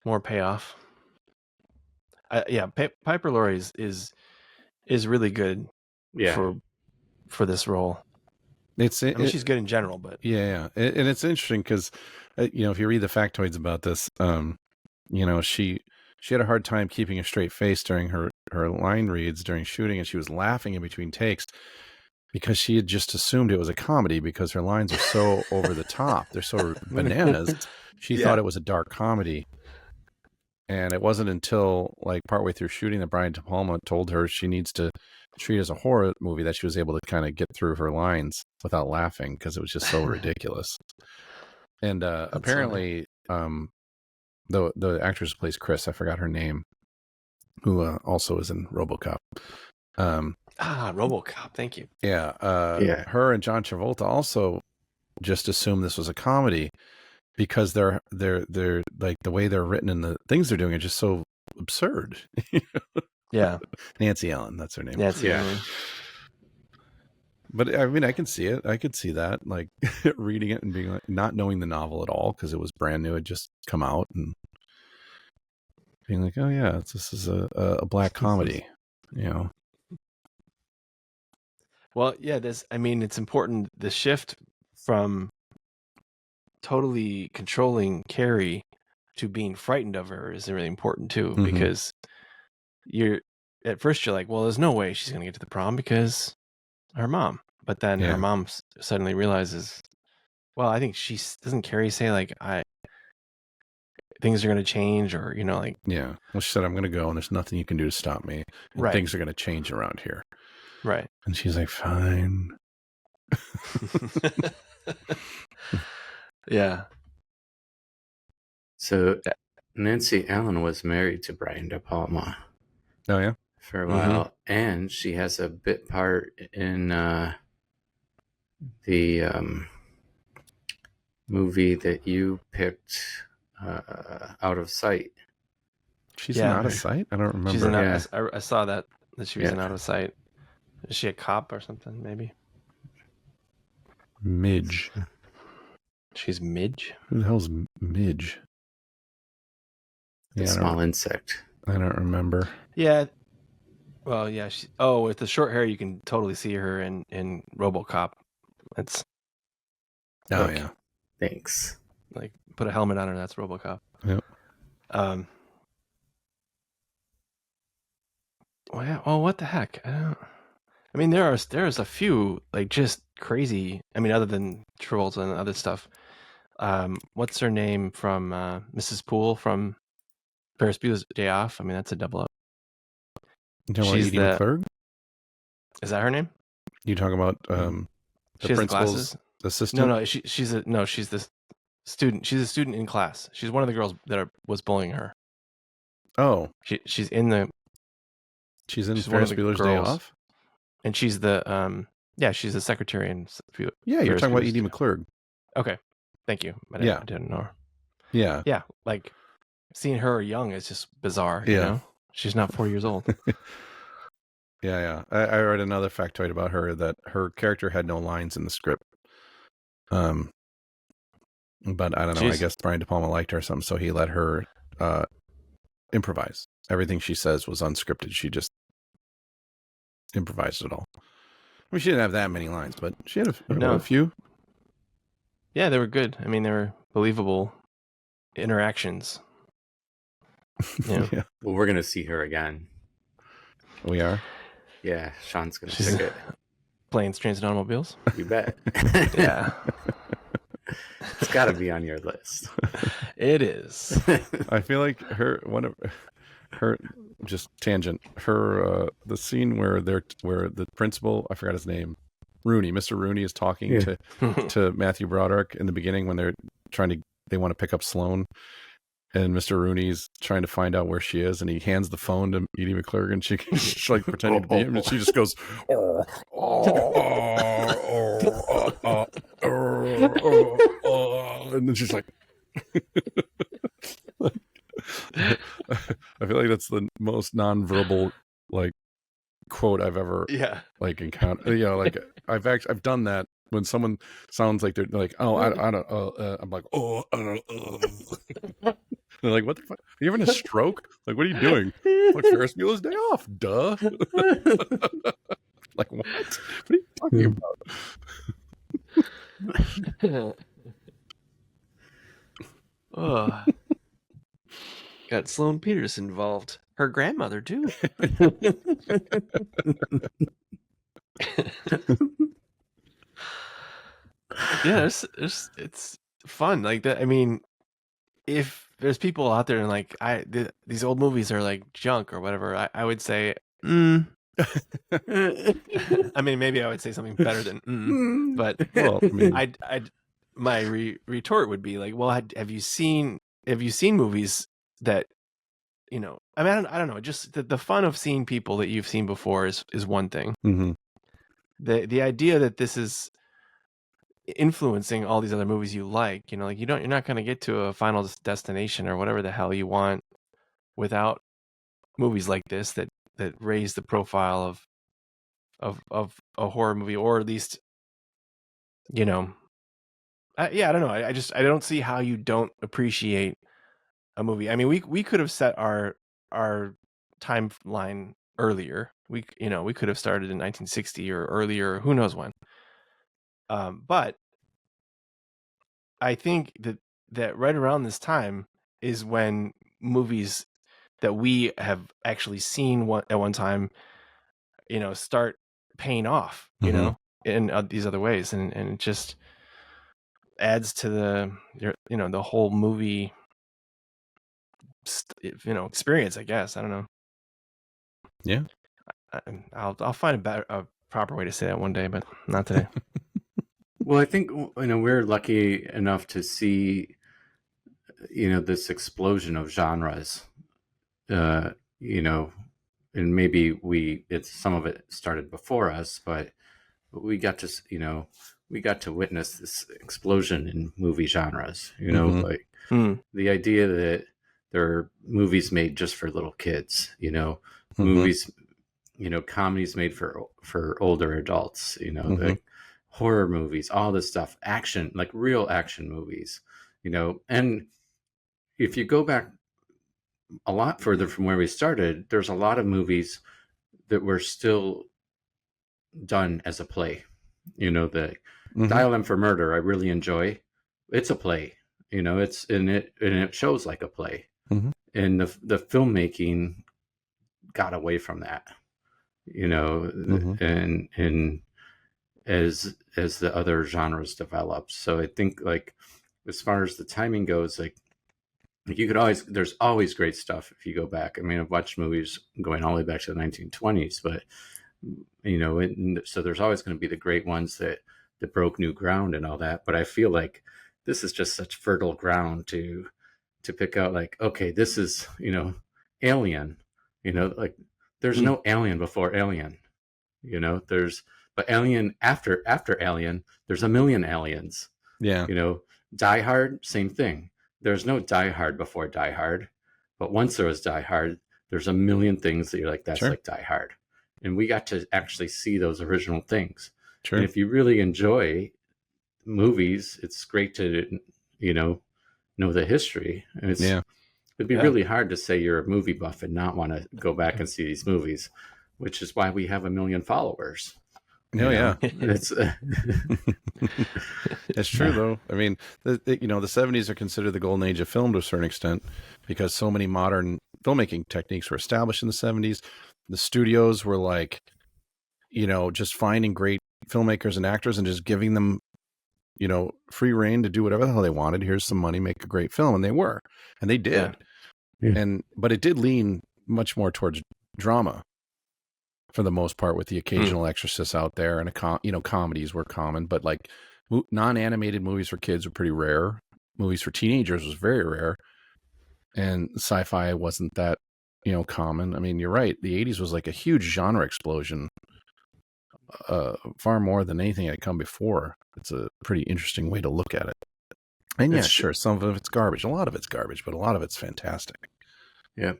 More payoff. Piper Laurie is really good. Yeah. For this role. She's good in general, but yeah. And it's interesting because, if you read the factoids about this, she had a hard time keeping a straight face during her line reads during shooting, and she was laughing in between takes because she had just assumed it was a comedy because her lines are so over the top. They're so bananas. She thought it was a dark comedy. And it wasn't until like partway through shooting that Brian De Palma told her she needs to treat it as a horror movie that she was able to kind of get through her lines without laughing because it was just so ridiculous. And apparently, the actress who plays Chris, I forgot her name, who also is in RoboCop. RoboCop. Thank you. Yeah. Her and John Travolta also just assumed this was a comedy because they're like the way they're written and the things they're doing are just so absurd. Yeah. Nancy Allen, that's her name. Nancy Allen. But I mean, I can see it. I could see that, like reading it and being like, not knowing the novel at all because it was brand new, it just come out, and being like, oh yeah, this is a black comedy, Well, yeah, it's important. The shift from totally controlling Carrie to being frightened of her is really important too, because at first you're like, well, there's no way she's going to get to the prom because her mom. But then her mom suddenly realizes, well, I think doesn't Carrie say like, things are going to change, or like, yeah. Well, she said, I'm going to go, and there's nothing you can do to stop me. And right. Things are going to change around here. Right. And she's like, fine. Yeah. So Nancy Allen was married to Brian De Palma. Oh yeah, for a while, and she has a bit part in the movie that you picked, Out of Sight. She's in Out of Sight? I don't remember. She's in I saw that she was in Out of Sight. Is she a cop or something? Maybe. Midge. She's Midge? Who the hell's Midge? The small insect. I don't remember. Yeah. Well, yeah. With the short hair, you can totally see her in RoboCop. It's. Oh yeah. Thanks. Like, put a helmet on her. That's RoboCop. Yep. Well, yeah. Well, what the heck? There's a few like just crazy. Other than Travolta and other stuff. What's her name from Mrs. Poole from Ferris Bueller's Day Off? That's a double up. She's Edie McClurg? Is that her name? You talking about the principal's assistant? No, she's the student. She's a student in class. She's one of the girls that was bullying her. Oh, she's in Ferris Bueller's Day Off, and she's the she's the secretary in. Yeah, you're talking about Edie McClurg. Okay, thank you. I didn't know her. Yeah, like seeing her young is just bizarre. Yeah, she's not 4 years old. Yeah. I read another factoid about her that her character had no lines in the script. But I don't know. I guess Brian De Palma liked her or something, so he let her improvise. Everything she says was unscripted. She just improvised it all. I mean, she didn't have that many lines, but she had a few. Yeah, they were good. I mean, they were believable interactions. Yeah. Yeah. Well, we're going to see her again. We are? Yeah, Sean's going to pick it. Planes, Trains, and Automobiles? You bet. Yeah. It's got to be on your list. It is. I feel like just tangent, the scene where the principal, I forgot his name, Mr. Rooney is talking to Matthew Broderick in the beginning when they want to pick up Sloane. And Mr. Rooney's trying to find out where she is, and he hands the phone to Edie McClurg, and she's like pretending to be him, and she just goes, and then she's like, I feel like that's the most nonverbal like quote I've ever like encountered. You know, like I've done that when someone sounds like they're like, oh, I don't, I'm like, oh, they're like, what the fuck? Are you having a stroke? Like, what are you doing? Like, Ferris Bueller's Day Off, duh. Like, what? What are you talking about? Oh. Got Sloane Peters involved. Her grandmother, too. Yeah, it's fun like that. I mean, if there's people out there and like these old movies are like junk or whatever, I would say, I mean, maybe I would say something better than but well, I mean, my retort would be like, well, have you seen movies that, you know, I mean, I don't know, just the fun of seeing people that you've seen before is one thing. Mm-hmm. The idea that this is influencing all these other movies you like, you know, like you're not going to get to a Final Destination or whatever the hell you want without movies like this that raise the profile of a horror movie, or at least, you know, I don't know. I don't see how you don't appreciate a movie. I mean, we could have set our timeline earlier. We could have started in 1960 or earlier, who knows when. But I think that right around this time is when movies that we have actually seen at one time, you know, start paying off, you know, in these other ways, and it just adds to the whole movie, experience, I guess. I don't know. Yeah, I'll find a proper way to say that one day, but not today. Well, I think, you know, we're lucky enough to see, you know, this explosion of genres, you know, and maybe some of it started before us, but we got to witness this explosion in movie genres, you know, like the idea that there are movies made just for little kids, you know, movies, you know, comedies made for older adults, you know, like horror movies, all this stuff, action, like real action movies, you know. And if you go back a lot further from where we started, there's a lot of movies that were still done as a play, you know. The Dial M for Murder, I really enjoy. It's a play, you know, and it shows like a play. And the filmmaking got away from that, you know, and as the other genres developed. So I think, like, as far as the timing goes, like you could there's always great stuff if you go back. I mean, I've watched movies going all the way back to the 1920s, but, you know, so there's always going to be the great ones that broke new ground and all that. But I feel like this is just such fertile ground to pick out, like, okay, this is, you know, Alien, you know, like there's no Alien before Alien, you know, but Alien after Alien, there's a million aliens. Yeah. You know, Die Hard, same thing. There's no Die Hard before Die Hard, but once there was Die Hard, there's a million things that you're like, that's like Die Hard. And we got to actually see those original things. Sure. And if you really enjoy movies, it's great to know the history. And it'd be really hard to say you're a movie buff and not want to go back and see these movies, which is why we have 1 million followers. It's it's true though. I mean, the 70s are considered the golden age of film to a certain extent because so many modern filmmaking techniques were established in the 70s. The studios were like, just finding great filmmakers and actors and just giving them, free reign to do whatever the hell they wanted. Here's some money, make a great film. And they did. Yeah. But it did lean much more towards drama for the most part, with the occasional exorcist out there, and comedies were common, but like non-animated movies for kids were pretty rare. Movies for teenagers was very rare, and sci-fi wasn't that common. I mean, you're right. The 80s was like a huge genre explosion, far more than anything that had come before. It's a pretty interesting way to look at it. And sure, some of it's garbage. A lot of it's garbage, but a lot of it's fantastic. Yeah.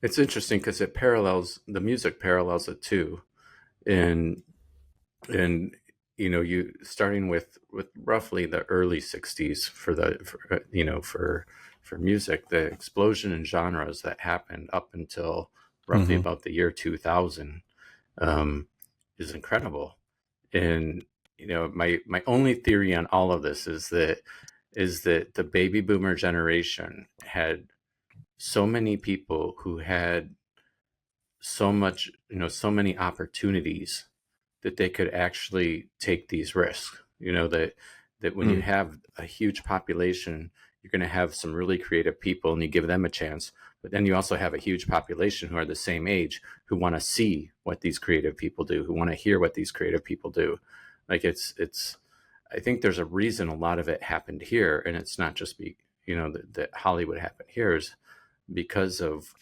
It's interesting because the music parallels it too. And you starting with roughly the early 60s for music, the explosion in genres that happened up until roughly about the year 2000 is incredible. And my only theory on all of this is that the baby boomer generation had so many people who had so much, so many opportunities that they could actually take these risks. That when you have a huge population, you're going to have some really creative people and you give them a chance. But then you also have a huge population who are the same age who want to see what these creative people do, who want to hear what these creative people do. Like I think there's a reason a lot of it happened here, and it's not just that Hollywood happened here is because of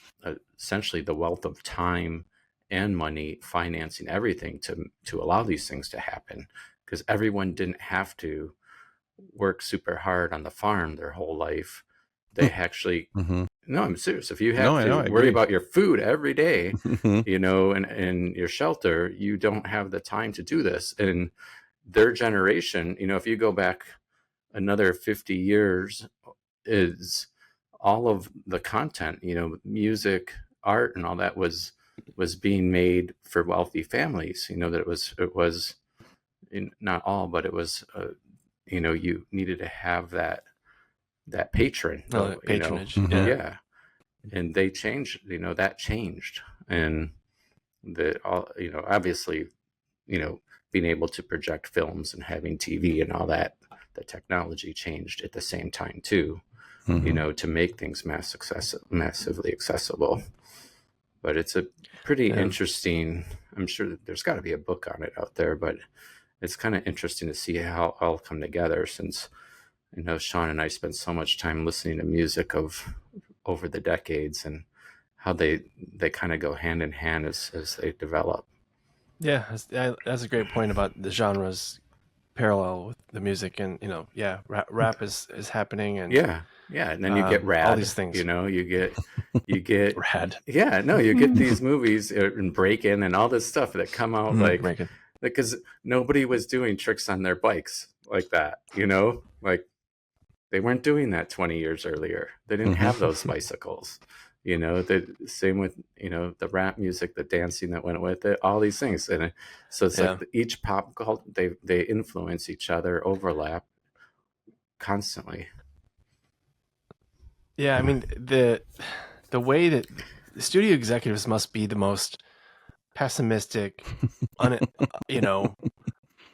essentially the wealth of time and money financing everything to allow these things to happen, because everyone didn't have to work super hard on the farm their whole life. They actually, no, I'm serious. If you have to worry about your food every day, and your shelter, you don't have the time to do this. And their generation, if you go back another 50 years, is all of the content, music, art, and all that was being made for wealthy families. That it was not all, but it was, you needed to have that patronage. Yeah. And they changed. That changed, and obviously, being able to project films and having TV and all that, the technology changed at the same time too. To make things massively accessible. But it's a pretty interesting, I'm sure that there's got to be a book on it out there, but it's kind of interesting to see how it all come together, since Sean and I spent so much time listening to music over the decades, and how they kind of go hand in hand as they develop. Yeah, that's a great point about the genres parallel with the music, and rap is happening, and and then you get rad, all these things. You get rad. Yeah, no, you get these movies and Breakin' and all this stuff that come out because nobody was doing tricks on their bikes like that. Like they weren't doing that 20 years earlier. They didn't have those bicycles. The same with the rap music, the dancing that went with it, all these things. And so it's like each pop cult, they influence each other, overlap constantly. Yeah, I mean the way that the studio executives must be the most pessimistic,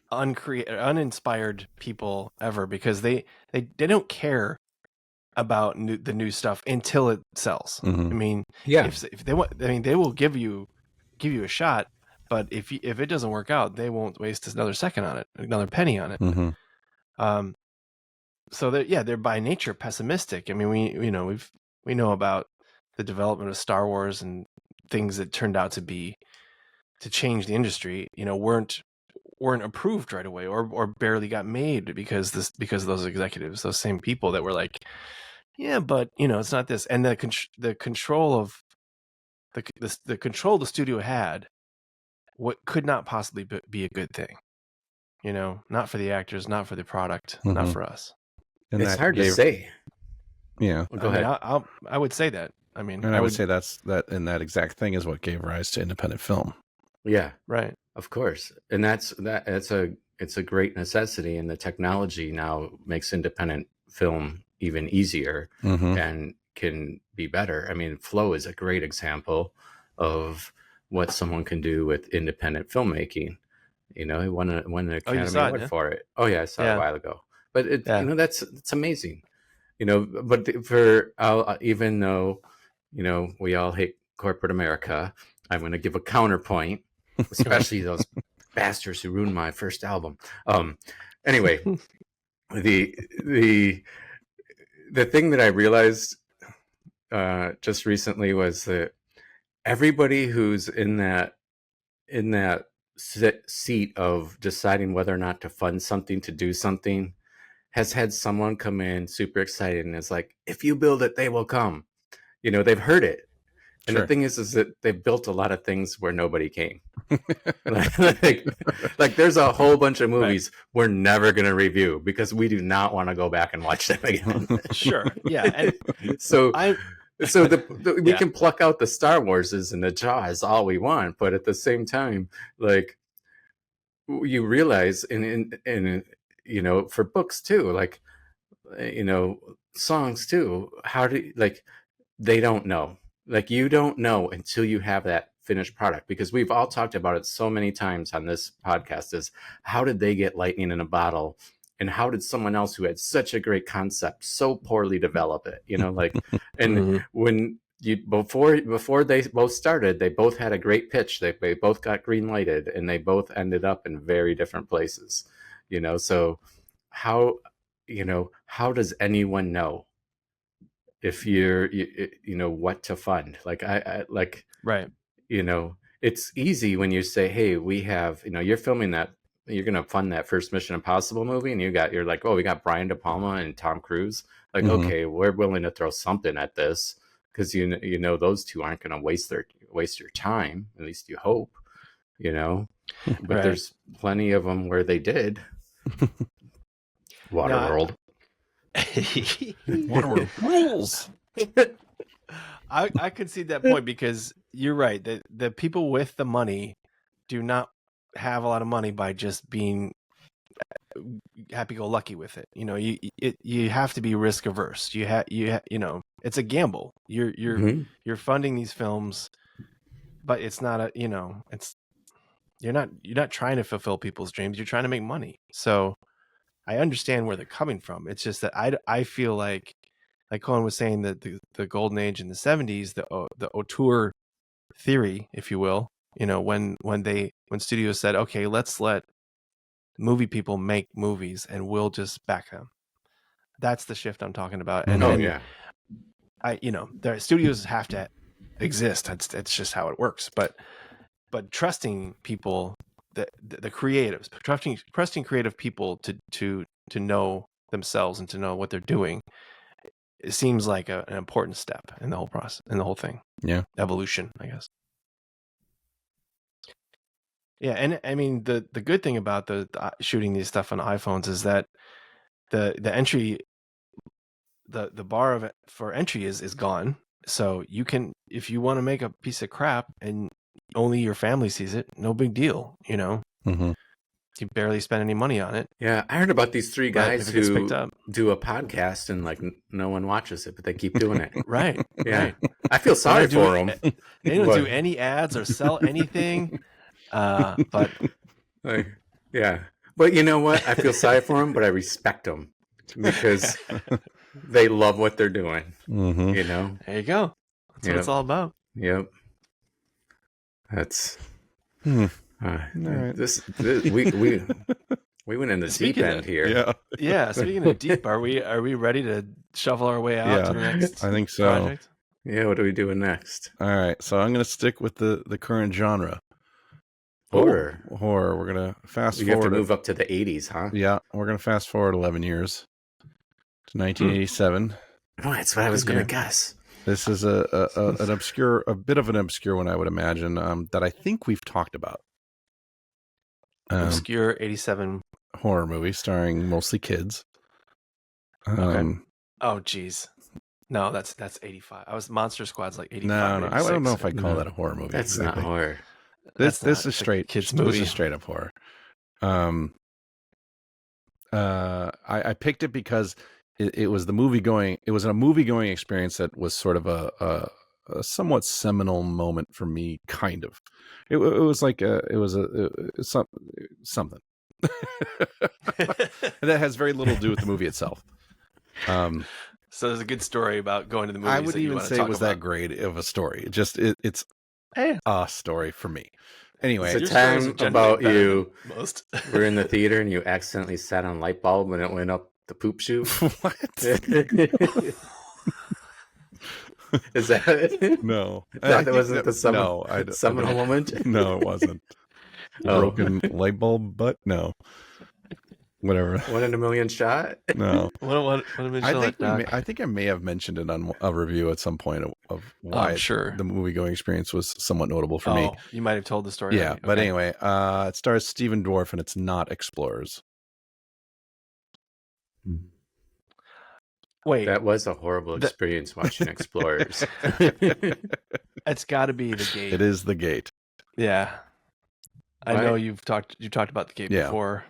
uninspired people ever, because they don't care about the new stuff until it sells. I mean, if they want, they will give you a shot, but if it doesn't work out, they won't waste another second on it, another penny on it. So they're by nature pessimistic. I mean, we know about the development of Star Wars and things that turned out to change the industry, weren't approved right away, or barely got made because of those executives, those same people that were like, yeah, but it's not this. And the control of the control the studio had, what could not possibly be a good thing, not for the actors, not for the product, not for us. And it's that hard to say. Yeah. Well, go ahead. I would say that. I mean, and I would say that exact thing is what gave rise to independent film. Yeah. Right. Of course. And it's a great necessity, and the technology now makes independent film even easier and can be better. I mean, Flow is a great example of what someone can do with independent filmmaking. He won an Academy Award for it. Oh yeah, I saw it a while ago. But it's amazing. But even though, we all hate corporate America, I'm going to give a counterpoint, especially those bastards who ruined my first album. Anyway, the thing that I realized just recently was that everybody who's in that seat of deciding whether or not to fund something, to do something, has had someone come in super excited and is like, if you build it, they will come. They've heard it. And the thing is that they've built a lot of things where nobody came. like there's a whole bunch of movies we're never going to review because we do not want to go back and watch them again. Sure. Yeah. And we can pluck out the Star Warses and the Jaws all we want, but at the same time, like, you realize in for books too, like, songs too, they don't know. Like, you don't know until you have that finished product, because we've all talked about it so many times on this podcast, is how did they get lightning in a bottle, and how did someone else who had such a great concept so poorly develop it, and when before they both started, they both had a great pitch, they both got green lighted, and they both ended up in very different places, so how does anyone know if you're what to fund? Like, I right. It's easy when you say, hey, we have, you're filming that, you're going to fund that first Mission Impossible movie, and you're like, oh, we got Brian De Palma and Tom Cruise. Like, okay, we're willing to throw something at this, because those two aren't going to waste your time. At least you hope, but there's plenty of them where they did. Waterworld. Waterworld rules. I could see that point, because you're right. The people with the money do not have a lot of money by just being happy-go-lucky with it. You have to be risk averse. It's a gamble. You're funding these films, but it's not you're not trying to fulfill people's dreams. You're trying to make money. So I understand where they're coming from. It's just that I feel like Colin was saying, that the golden age in the 70s, the auteur theory, if you will, when studios said, okay, let's let movie people make movies and we'll just back them. That's the shift I'm talking about. And the studios have to exist. It's just how it works. But trusting people, the creatives, trusting creative people to know themselves and to know what they're doing, it seems like an important step in the whole process, in the whole thing. Yeah. Evolution, I guess. Yeah. And I mean, the good thing about the shooting these stuff on iPhones is that the entry, the bar for entry is gone. So you can, if you want to make a piece of crap and only your family sees it, no big deal, You barely spend any money on it. Yeah, I heard about these three guys who do a podcast, and like no one watches it, but they keep doing it. Right. Yeah. Right. I feel sorry for them. They don't do any ads or sell anything. But yeah. But you know what? I feel sorry for them, but I respect them because they love what they're doing. There you go. That's what it's all about. Yep. That's all right. This we went in the deep end here. Yeah. Speaking of deep, are we ready to shovel our way out to the next? I think so. Project? Yeah. What are we doing next? All right. So I'm going to stick with the current genre. Horror. We're going to fast forward. You have to move up to the 80s, huh? Yeah. We're going to fast forward 11 years to 1987. Oh, that's what I was going to guess. This is a bit of an obscure one, I would imagine, that I think we've talked about. Obscure 87 horror movie starring mostly kids. Okay. Oh, geez. No, that's 85. Monster Squad's like 85. No, I don't know if I'd call that a horror movie. That's exactly. Not horror. This is straight kids movie. This is straight up horror. I picked it because it was the movie going. It was a movie going experience that was sort of a somewhat seminal moment for me. Kind of. It was like something that has very little to do with the movie itself. So there's a good story about going to the movies. I would even say it was that great of a story. It's a story for me. Anyway, it's a time about you. We're in the theater and you accidentally sat on a light bulb and it went up the poop chute. What? Is that it? No. That wasn't the seminal moment? No, it wasn't. Broken light bulb, but no. Whatever. 1 in a million shot? No. I think I may have mentioned it on a review at some point of why the movie going experience was somewhat notable for me. You might have told the story. Yeah, but anyway, it stars Stephen Dorff and it's not Explorers. Wait. That was a horrible experience watching Explorers. It's got to be The Gate. It is The Gate. Yeah. I know you talked about The Gate before.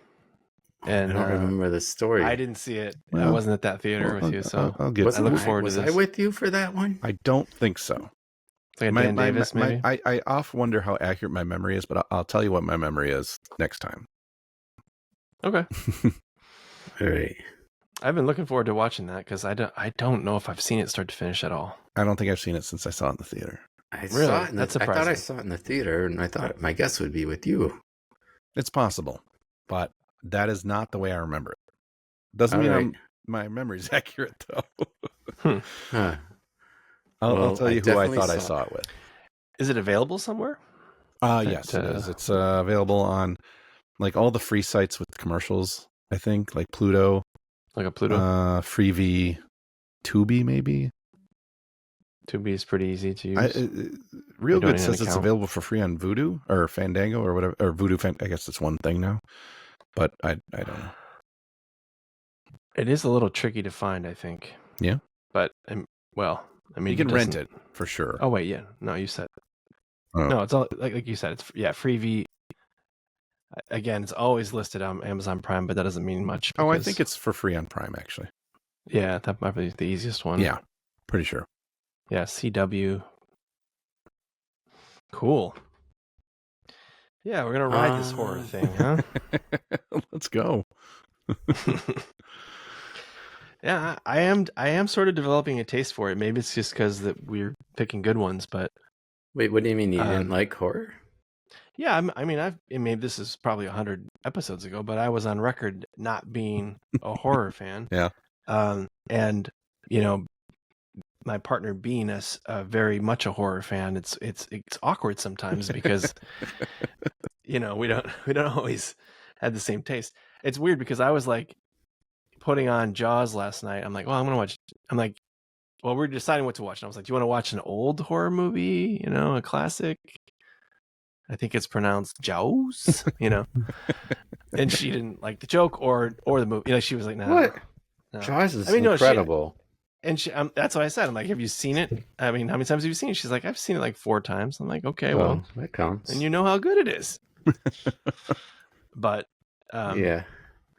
And I don't remember the story. I didn't see it. I wasn't at that theater with you, so I look forward to this. Was I with you for that one? I don't think so. Like Dan Davis, maybe? I often wonder how accurate my memory is, but I'll tell you what my memory is next time. Okay. All right. I've been looking forward to watching that because I don't know if I've seen it start to finish at all. I don't think I've seen it since I saw it in the theater. I thought I saw it in the theater, and I thought my guess would be with you. It's possible, but that is not the way I remember it. Doesn't mean my memory's accurate, though. I'll tell you who I thought I saw it with. Is it available somewhere? Yes, it is. It's available on like all the free sites with commercials, I think, like Pluto. Like a Pluto? Freevee, Tubi, maybe? Tubi is pretty easy to use. Real Good says it's available for free on Vudu or Fandango or whatever. Or Vudu, I guess it's one thing now. But I don't know. It is a little tricky to find, I think. Yeah. But, well, I mean... You can rent it, for sure. Oh, wait, yeah. No, you said... No, it's all, like you said, it's, Freevee. Again, it's always listed on Amazon Prime, but that doesn't mean much. Because... I think it's for free on Prime, actually. Yeah, that might be the easiest one. Yeah, pretty sure. Yeah, CW. Cool. Yeah, we're going to ride this horror thing, huh? Let's go. Yeah, I am sort of developing a taste for it. Maybe it's just because that we're picking good ones, but... Wait, what do you mean you didn't like horror? Yeah, I mean, maybe this is probably 100 episodes ago, but I was on record not being a horror fan. Yeah. And, you know, my partner being a very much a horror fan, it's awkward sometimes because, you know, we don't always have the same taste. It's weird because I was like putting on Jaws last night. I'm like, well, well, we're deciding what to watch. And I was like, do you want to watch an old horror movie? You know, a classic? I think it's pronounced Jaws, you know. And she didn't like the joke or the movie. You know, she was like, "No, what? No. Jaws is incredible." And that's what I said. I'm like, "Have you seen it? I mean, how many times have you seen it?" She's like, "I've seen it like 4 times." I'm like, "Okay, well, that counts." And you know how good it is. But yeah,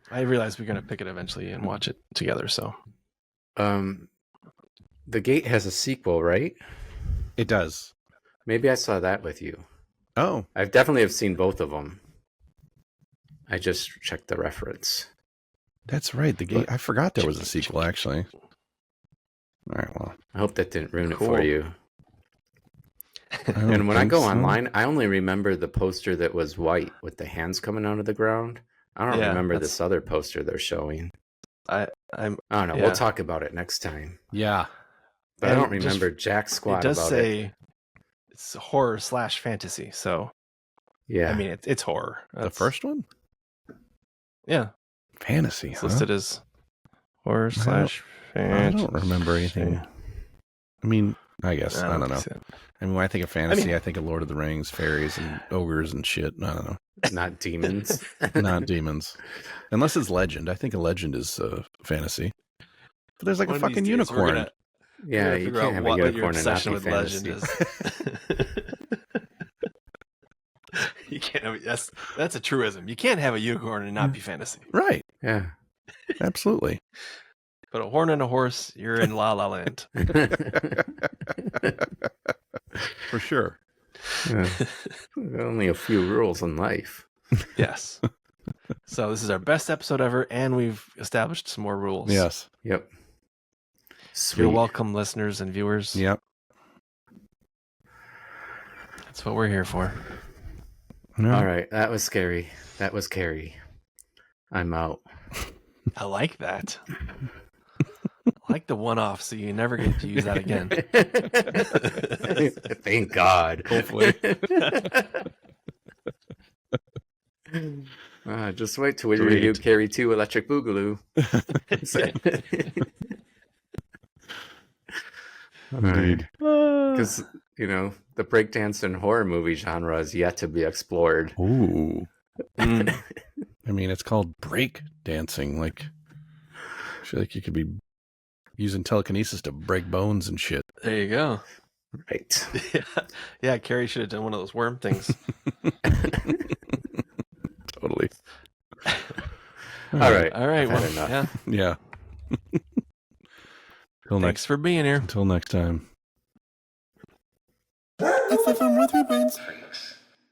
I realized we're gonna pick it eventually and watch it together. So, The Gate has a sequel, right? It does. Maybe I saw that with you. Oh, I definitely have seen both of them. I just checked the reference. That's right. The Gate. I forgot there was a sequel, actually. All right. Well, I hope that didn't ruin it for you. And when I go online, I only remember the poster that was white with the hands coming out of the ground. I don't remember this other poster they're showing. I don't know. Yeah. We'll talk about it next time. Yeah. But I don't remember jack squat about it. It does say it's horror / fantasy. So, yeah. I mean, it's horror. The first one? Yeah. Fantasy, it's listed as horror / fantasy. I don't remember anything. I mean, I guess. I don't know. I mean, when I think of fantasy, I think of Lord of the Rings, fairies, and ogres and shit. I don't know. Not demons. Not demons. Unless it's legend. I think a legend is fantasy. But there's like One a of these fucking days, we're unicorn. gonna Yeah, you figure can't out have a what your unicorn and not obsession be with fantasy. legend is. You can't have, that's a truism. You can't have a unicorn and not be fantasy. Right. Yeah. Absolutely. Put a horn on a horse, you're in La La Land. For sure. Yeah. Only a few rules in life. Yes. So this is our best episode ever, and we've established some more rules. Yes. Yep. Sweet. You're welcome, listeners and viewers. Yep. That's what we're here for. No. All right. That was scary. That was Carrie. I'm out. I like that. I like the one-off, so you never get to use that again. Thank God. Hopefully. Just wait till we review Carrie 2 Electric Boogaloo. Because, the breakdance and horror movie genre is yet to be explored. Ooh. I mean, it's called break dancing. Like, I feel like you could be using telekinesis to break bones and shit. There you go. Right. Yeah, Carrie should have done one of those worm things. Totally. All right. All right. I've had Well, enough. yeah. Thanks for being here. Until next time.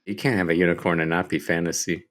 You can't have a unicorn and not be fantasy.